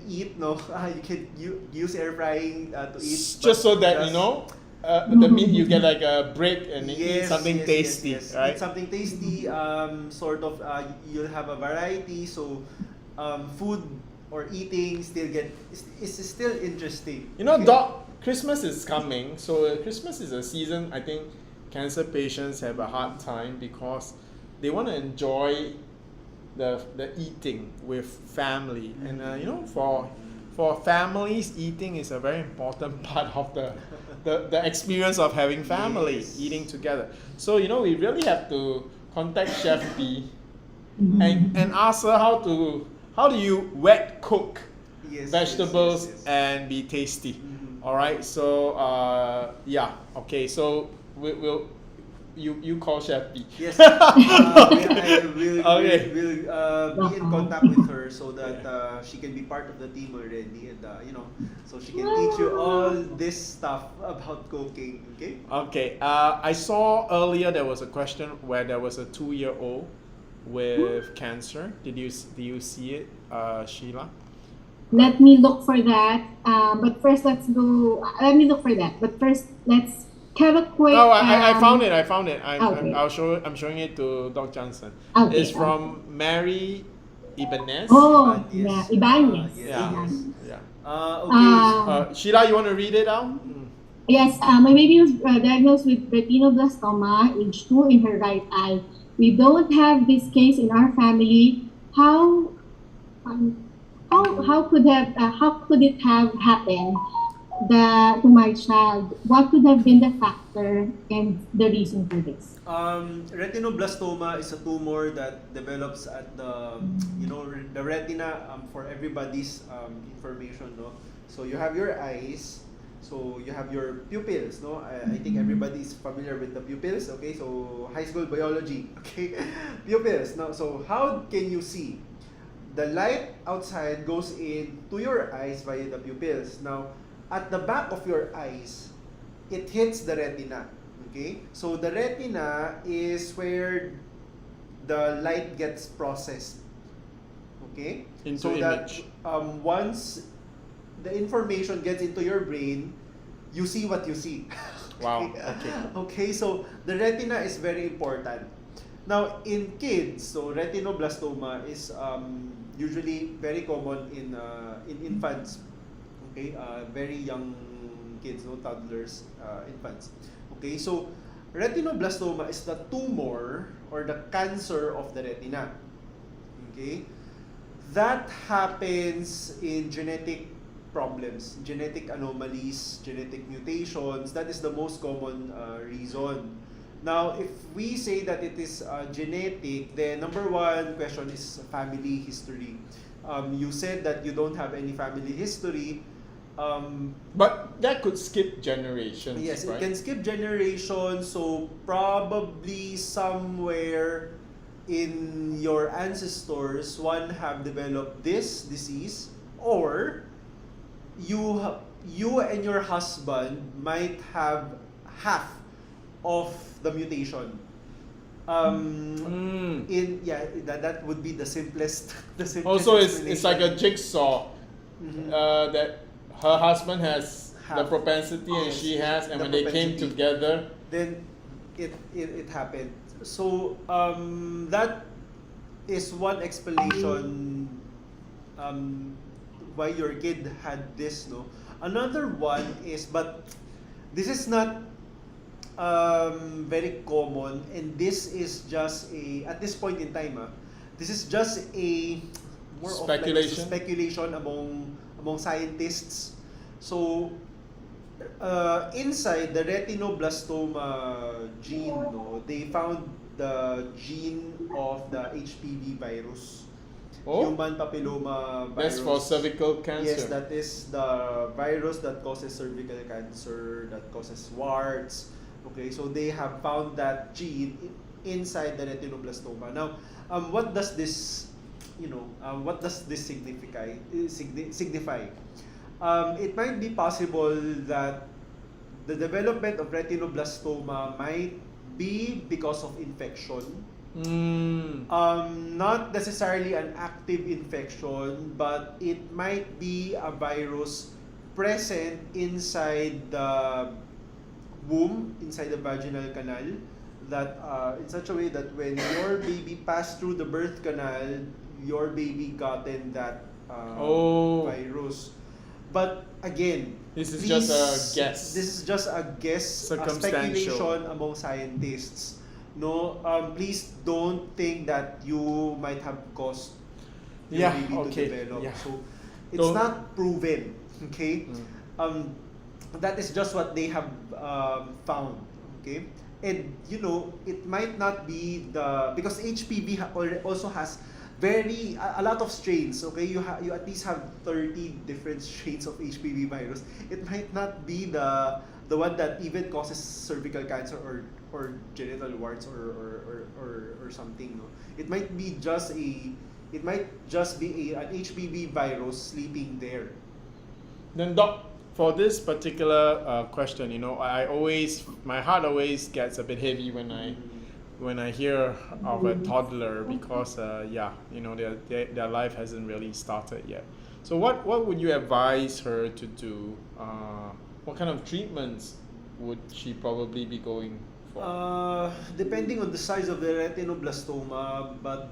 eat, no. You can use air frying to eat. Just so that you know, the meat, you get like a break and eat something tasty, yes. right? Eat something tasty. Sort of. You'll have a variety. So, food or eating is still interesting. You know, Okay? Doc, Christmas is coming. So Christmas is a season I think cancer patients have a hard time because they want to enjoy the eating with family, and you know, for families, eating is a very important part of the experience of having family, eating together. So you know, we really have to contact Chef B and ask her how do you wet cook vegetables and be tasty. All right, so yeah, okay, so we'll you call Chef B. Yes, I will Okay. be in contact with her so that she can be part of the team already, and you know, so she can teach you all this stuff about cooking. Okay. Okay. I saw earlier there was a question where there was a 2-year-old with cancer. Do you see it, Sheila? Let me look for that. But first, let's go. Let me look for that. But first, let's have a quick. Oh, I found it. Okay. I'm showing it to Doc Jansen. Okay, It's from Mary Ibanez. Oh, Yes. yeah, Ibanez. Yeah. Ibanez. Yeah. Okay. Sheila, you want to read it out? Yes, my baby was diagnosed with retinoblastoma, age 2, in her right eye. We don't have this case in our family. How could it have happened to my child? What could have been the factor and the reason for this? Retinoblastoma is a tumor that develops at the the retina. For everybody's information, no. So you have your eyes. So you have your pupils, no? I think everybody is familiar with the pupils, okay? So high school biology, okay? Pupils. Now, so how can you see? The light outside goes into your eyes via the pupils. Now, at the back of your eyes, it hits the retina, okay? So the retina is where the light gets processed, okay? Into so image. that once the information gets into your brain, you see what you see. Wow. Okay. Okay, so the retina is very important. Now, in kids, so retinoblastoma is usually very common in infants. Okay, very young kids, no, toddlers, infants. Okay, so retinoblastoma is the tumor or the cancer of the retina. Okay, that happens in genetic problems, genetic anomalies, genetic mutations. That is the most common reason. Now, if we say that it is genetic, the number one question is family history. You said that you don't have any family history. But that could skip generations, Yes, right? it can skip generations, so probably somewhere in your ancestors, one have developed this disease, or you and your husband might have half of the mutation. That would be the simplest. The simplest Also, it's like a explanation. jigsaw that her husband has the Have. propensity and Yes, she has, and the when they came propensity. together, Then it happened. So that is one explanation why your kid had this, no. Another one is, but this is not very common, and this is just a, at this point in time, this is just a more of like a Speculation. speculation among scientists. So inside the retinoblastoma gene, no, they found the gene of the HPV virus. Oh, Human papilloma virus. that's for cervical cancer. Yes, that is the virus that causes cervical cancer, that causes warts. Okay, so they have found that gene inside the retinoblastoma. Now, what does this, what does this signify? It might be possible that the development of retinoblastoma might be because of infection. Not necessarily an active infection, but it might be a virus present inside the womb, inside the vaginal canal, that in such a way that when your baby passed through the birth canal, your baby gotten that virus. But again, This is just a guess. This is just a guess, a Circumstantial. speculation among scientists. No, please don't think that you might have caused your Yeah, baby okay, to develop. yeah. So it's Don't- not proven. Okay, that is just what they have found. Okay, and it might not be because HPV also has a lot of strains. Okay, you at least have 30 different strains of HPV virus. It might not be the one that even causes cervical cancer or genital warts or something. No, it might be just an HPV virus sleeping there. Then, Doc, for this particular question, my heart always gets a bit heavy when I hear of a toddler because their life hasn't really started yet. So what would you advise her to do? What kind of treatments would she probably be going for? Depending on the size of the retinoblastoma, but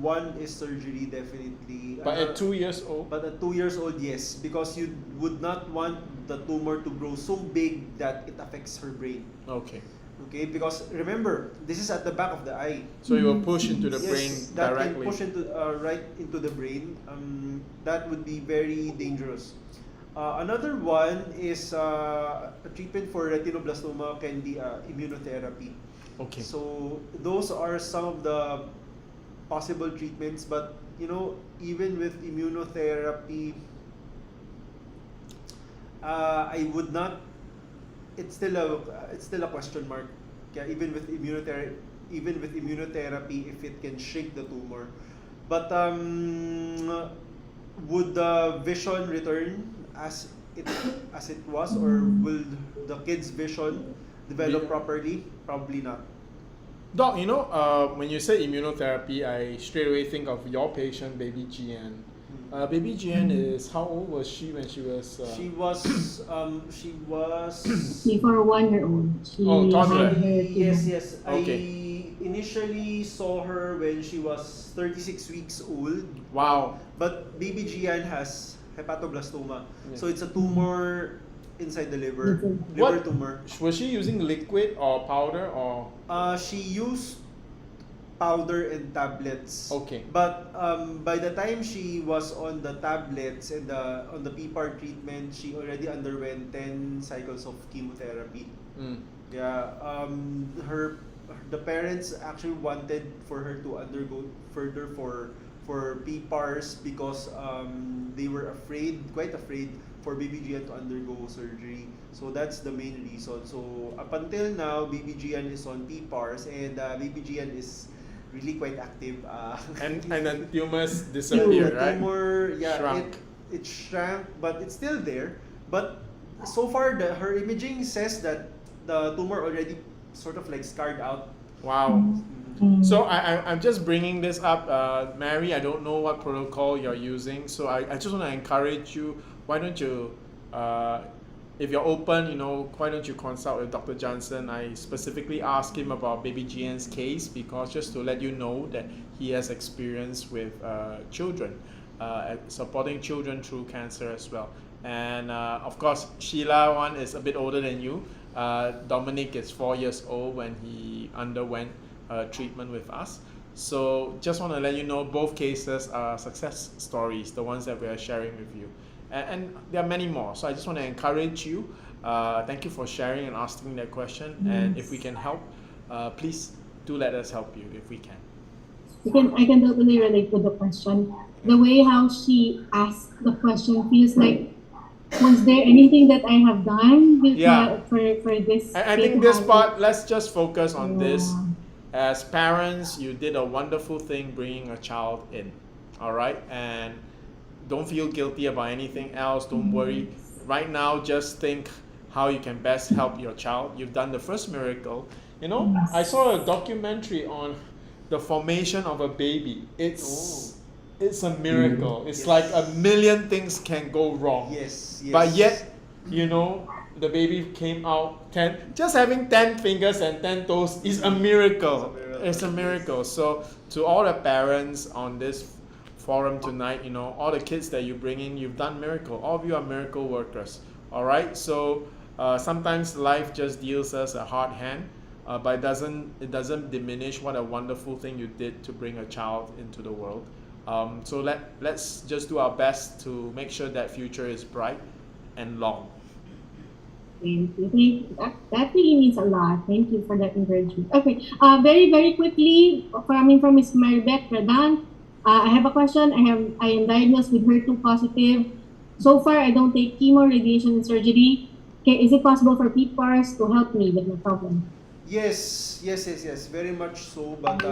one is surgery definitely. But at 2 years old? But at 2 years old, yes, because you would not want the tumor to grow so big that it affects her brain. Okay. Okay, because remember, this is at the back of the eye. So you will push into the Yes, brain that directly. can push into right into the brain. That would be very dangerous. Another one is a treatment for retinoblastoma can be immunotherapy. Okay. So those are some of the possible treatments, but even with immunotherapy, I would not. It's still a question mark. Yeah, even with immunotherapy, if it can shrink the tumor, but would the vision return as it was, or will the kid's vision develop properly? Probably not. Doc, when you say immunotherapy, I straight away think of your patient, baby GN. Baby GN is, how old was she when she was? She was For a 1-year-old. Toddler. Yes. Okay. I initially saw her when she was 36 weeks old. Wow. But baby Gian has hepatoblastoma. Yeah. So it's a tumor inside the liver. What- Liver tumor. Was she using liquid or powder or? She used powder and tablets. Okay. But by the time she was on the tablets and on the PPAR treatment, she already underwent 10 cycles of chemotherapy. Yeah. The parents actually wanted for her to undergo further for PPARs because they were quite afraid for BBGN to undergo surgery. So that's the main reason. So up until now, BBGN is on PPARs, and BBGN is really quite active. And the tumors disappeared, right? Tumor, Shrunk. it shrank, but it's still there. But so far, her imaging says that the tumor already sort of like scarred out. Wow. So I'm just bringing this up, Mary. I don't know what protocol you're using, so I just want to encourage you. Why don't you, if you're open, why don't you consult with Dr. Jansen? I specifically asked him about baby GN's case because just to let you know that he has experience with children, supporting children through cancer as well. And of course, Sheila one is a bit older than you. Dominic is 4 years old when he underwent treatment with us. So just want to let you know both cases are success stories, the ones that we are sharing with you. And there are many more. So I just want to encourage you. Thank you for sharing and asking that question. Yes. And if we can help, please do let us help you if we can. I can totally relate with the question. The way how she asked the question feels like, was there anything that I have done for this? I think this part, let's just focus on this. As parents, you did a wonderful thing bringing a child in, all right? And don't feel guilty about anything else. Don't worry. Right now, just think how you can best help your child. You've done the first miracle. I saw a documentary on the formation of a baby. It's a miracle. It's like a million things can go wrong. Yes. But yet, the baby came out 10. Just having 10 fingers and 10 toes is a miracle. It's a miracle. So to all the parents on this forum tonight, all the kids that you bring in, you've done miracle. All of you are miracle workers. All right. So sometimes life just deals us a hard hand, but it doesn't diminish what a wonderful thing you did to bring a child into the world. So let's just do our best to make sure that future is bright and long. Thank you. That really means a lot. Thank you for that encouragement. Okay, very, very quickly, coming from Ms. Maribeth Radan, I have a question. I am diagnosed with HER2 positive. So far, I don't take chemo, radiation, and surgery. Okay, is it possible for PPARs to help me with my problem? Yes, very much so. But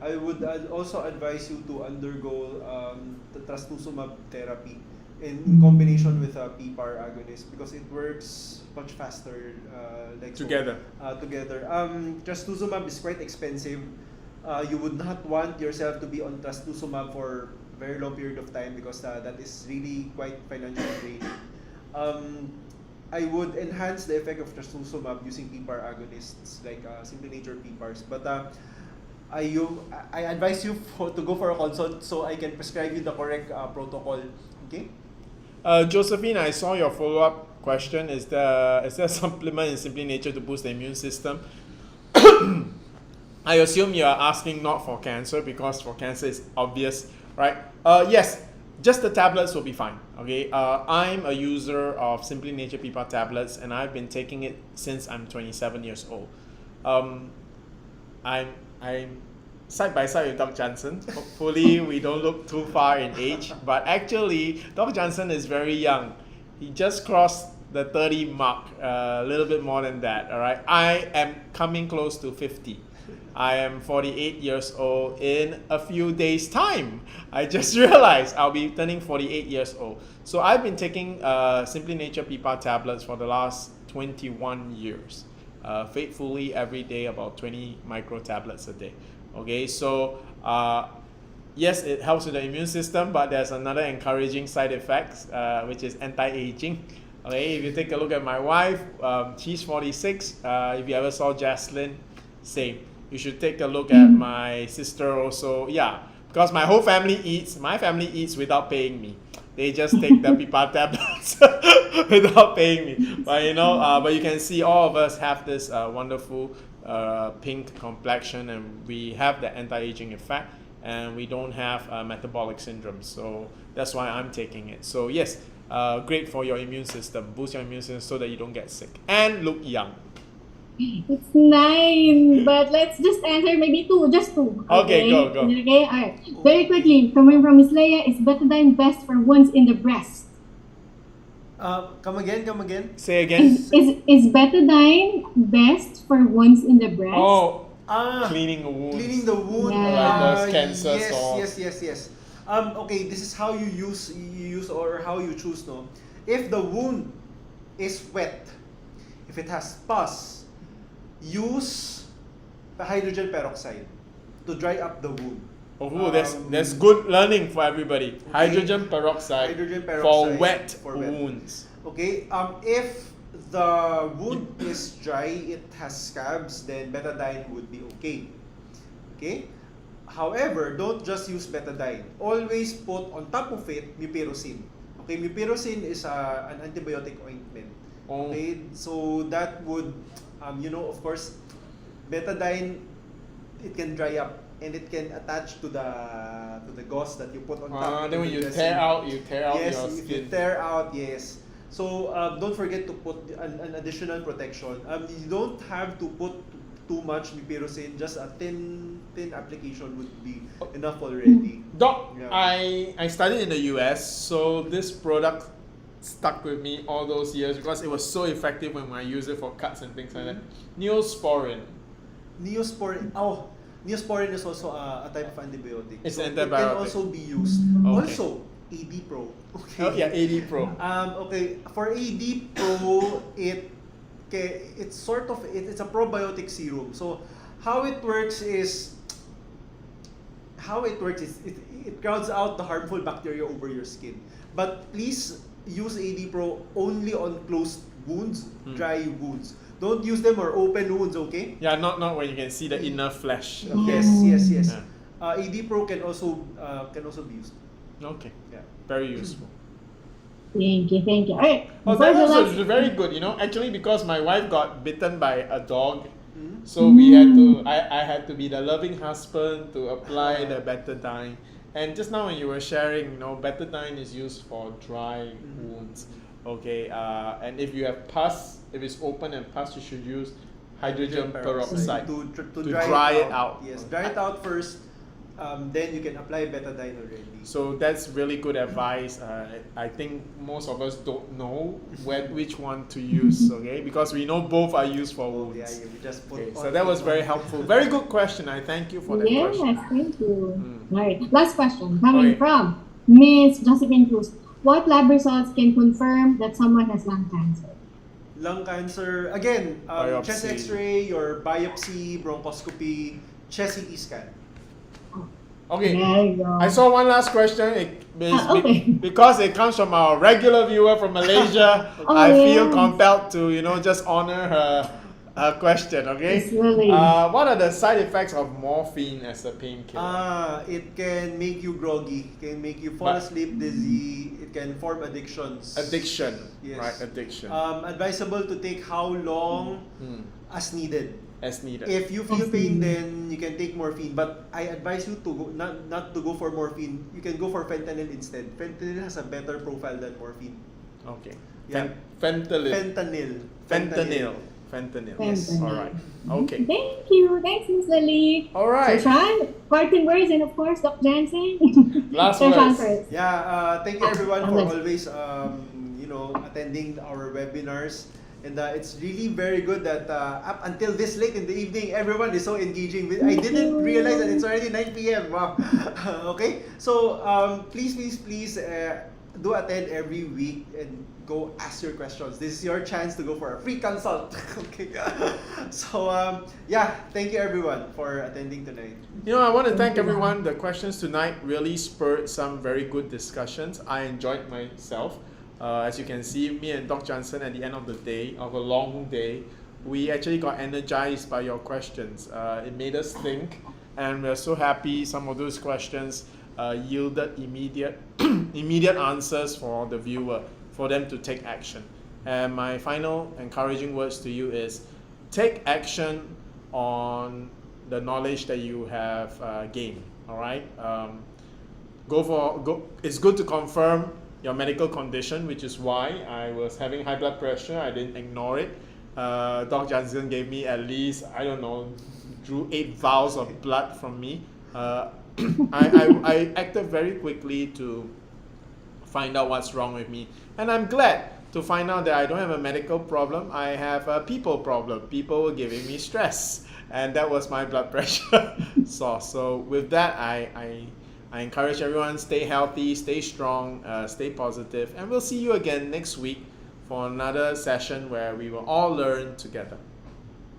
I would also advise you to undergo the trastuzumab therapy in combination with a PPAR agonist because it works much faster. Together. Trastuzumab is quite expensive. You would not want yourself to be on trastuzumab for a very long period of time because that is really quite financially draining. I would enhance the effect of trastuzumab using PPAR agonists like simplynature PPARs. But I advise you to go for a consult so I can prescribe you the correct protocol. Okay. Josephine, I saw your follow-up question. Is there a supplement in Simply Nature to boost the immune system? I assume you are asking not for cancer because for cancer it's obvious, right? Yes, just the tablets will be fine. Okay. I'm a user of Simply Nature PPAR tablets and I've been taking it since I'm 27 years old. I'm side by side with Doc Jansen. Hopefully we don't look too far in age, but actually Doc Jansen is very young. He just crossed the 30 mark, a little bit more than that, all right? I am coming close to 50. I am 48 years old in a few days' time. I just realized I'll be turning 48 years old. So I've been taking Simply Nature PPAR tablets for the last 21 years. Faithfully every day, about 20 micro tablets a day. Okay, so yes, it helps with the immune system, but there's another encouraging side effect, which is anti-aging. Okay, if you take a look at my wife, she's 46. If you ever saw Jaslyn, same. You should take a look at my sister also. Yeah, because my family eats without paying me. They just take the PPAR tablets without paying me. But but you can see all of us have this wonderful pink complexion, and we have the anti-aging effect, and we don't have metabolic syndrome. So that's why I'm taking it. So yes, great for your immune system. Boost your immune system so that you don't get sick and look young. It's 9, but let's just answer maybe 2, just 2. Okay, go. Okay, all right. Very quickly, coming from Miss Leia, is betadine best for wounds in the breast? Come again. Say again. Is betadine best for wounds in the breast? Oh, Ah, cleaning wounds. cleaning the wound. Yeah. Like those cancer Yes. Okay, this is how you use or how you choose, no? If the wound is wet, if it has pus, use the hydrogen peroxide to dry up the wound. Oh, that's good learning for everybody. Okay. Hydrogen peroxide for wet wounds. Okay. If the wound is dry, it has scabs, then betadine would be okay. Okay. However, don't just use betadine. Always put on top of it mupirocin. Okay, mupirocin is an antibiotic ointment. Oh. Okay, so that would, of course, betadine, it can dry up and it can attach to the gauze that you put on top. Then when of the you dressing. tear out Yes, your if skin. you tear out, yes. So don't forget to put an additional protection. You don't have to put too much mupirocin. Just a thin application would be enough already. Doc, Yeah. I studied in the US, so this product stuck with me all those years because it was so effective when I used it for cuts and things like that. Neosporin. Neosporin is also a type of antibiotic. It's so an it can antibiotic. also be used. Okay. Also, AD Pro. Okay. Oh yeah, AD Pro. Okay, for AD Pro, it's sort of it's a probiotic serum. So how it works is it crowds out the harmful bacteria over your skin. But please use AD Pro only on closed wounds, dry wounds. Don't use them on open wounds, okay? Yeah, not when you can see the inner flesh. Yes. Yeah. AD Pro can also be used. Okay. Yeah. Very useful. Thank you. All right. Oh, before that the was last- very good. Actually, because my wife got bitten by a dog, Mm-hmm. so we had to. I had to be the loving husband to apply the betadine. And just now when you were sharing, betadine is used for dry wounds. Okay. And if you have pus, if it's open and pus, you should use hydrogen peroxide to dry it out. Yes, dry it out first. Then you can apply betadine already. So that's really good advice. I think most of us don't know which one to use, okay? Because we know both are used for wounds. Yeah, we just put. Okay, so that was very helpful. Very good question. I thank you for that Yes, question. thank you. Mm. All right. Last question coming Okay. from Miss Josephine Cruz. What lab results can confirm that someone has lung cancer? Lung cancer, again, chest Biopsy. x-ray, your biopsy, bronchoscopy, chest CT scan. Okay, There you go. I saw one last question. It is okay. because it comes from our regular viewer from Malaysia. Oh, I feel yes. compelled to just honor her question. Okay. Yes, really. What are the side effects of morphine as a painkiller? It can make you groggy, can make you fall But- asleep, dizzy, it can form addictions. Addiction. Yes. Right. Addiction. Advisable to take how long as needed. As needed. If you feel As pain, needed. then you can take morphine. But I advise you to go, not to go for morphine. You can go for fentanyl instead. Fentanyl has a better profile than morphine. Okay. Yeah. Fentanyl. Fentanyl. Fentanyl. Yes. Fentanyl. All right. Okay. Thank you. Thanks, Miss Lily. All right. So, Sean, parting words, and of course, Doc Jansen. Last So, Sean words. first. Yeah, thank you everyone for Okay. always attending our webinars. And it's really very good that up until this late in the evening, everyone is so engaging. I didn't realize that it's already 9 p.m. Wow. Okay, so please do attend every week and go ask your questions. This is your chance to go for a free consult. Okay. So thank you everyone for attending tonight. I want to thank everyone. The questions tonight really spurred some very good discussions. I enjoyed myself. As you can see, me and Doc Jansen at the end of the day, of a long day, we actually got energized by your questions. It made us think, and we're so happy some of those questions yielded immediate answers for the viewer, for them to take action. And my final encouraging words to you is, take action on the knowledge that you have gained. All right. It's good to confirm your medical condition, which is why I was having high blood pressure. I didn't ignore it. Doc Jansen gave me at least, drew 8 vials of blood from me. I acted very quickly to find out what's wrong with me. And I'm glad to find out that I don't have a medical problem, I have a people problem. People were giving me stress, and that was my blood pressure source. So with that, I encourage everyone, stay healthy, stay strong, stay positive, and we'll see you again next week for another session where we will all learn together.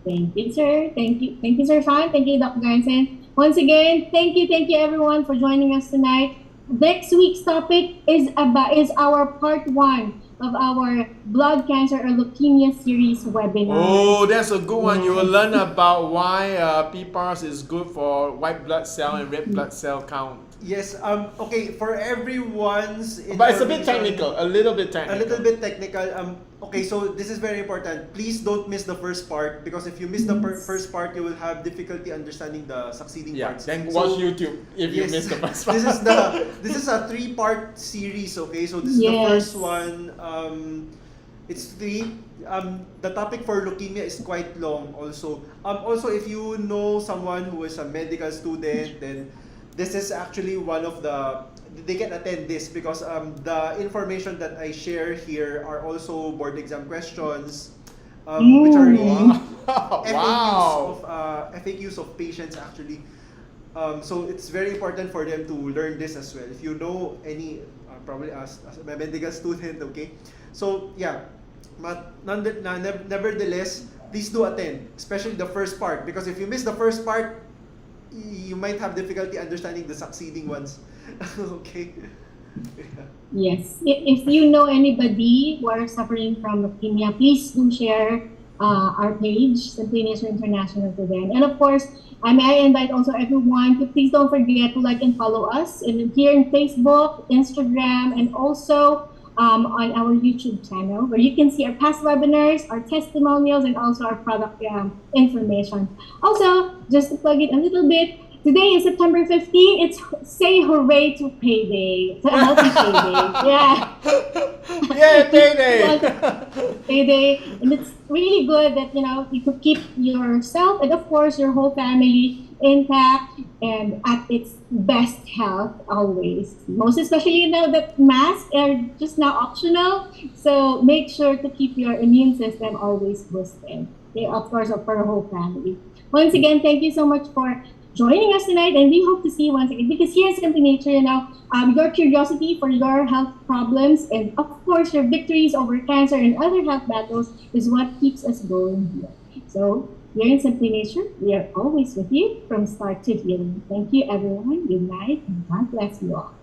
Thank you, sir. Thank you, Sir Sean. Thank you, Dr. Jansen. Once again, thank you everyone for joining us tonight. Next week's topic is our part 1 of our blood cancer or leukemia series webinar. Oh, that's a good one. You will learn about why PPARS is good for white blood cell and red blood cell count. Yes, okay, for everyone's But it's a bit technical, a little bit technical. Okay, so this is very important. Please don't miss the first part, because if you miss the first part, you will have difficulty understanding the succeeding parts. Then watch YouTube if you miss the first part. This is a 3-part series, okay? So this is the first one. It's 3. The topic for leukemia is quite long also. Also, if you know someone who is a medical student, then this is actually one of they can attend this, because the information that I share here are also board exam questions, which are really FAQs of patients actually. So it's very important for them to learn this as well. If you know any, probably as a medical student, okay? So yeah, but nevertheless, please do attend, especially the first part, because if you miss the first part, you might have difficulty understanding the succeeding ones. Okay. Yes. If you know anybody who are suffering from leukemia, please do share our page, Simply Nature International, to them. And of course, I invite also everyone to please don't forget to like and follow us here in Facebook, Instagram, and also on our YouTube channel, where you can see our past webinars, our testimonials, and also our product information. Also, just to plug it a little bit, today is September 15. It's say hooray to payday. To a healthy payday. Yeah. Yay, payday! Payday. And it's really good that, you could keep yourself and of course your whole family intact and at its best health always. Most especially now that masks are just now optional. So make sure to keep your immune system always boosted. Okay, of course, for our whole family. Once again, thank you so much for joining us tonight, and we hope to see you once again, because here at Simply Nature, your curiosity for your health problems and of course your victories over cancer and other health battles is what keeps us going here. So here in Simply Nature, we are always with you from start to healing. Thank you everyone, good night, and God bless you all.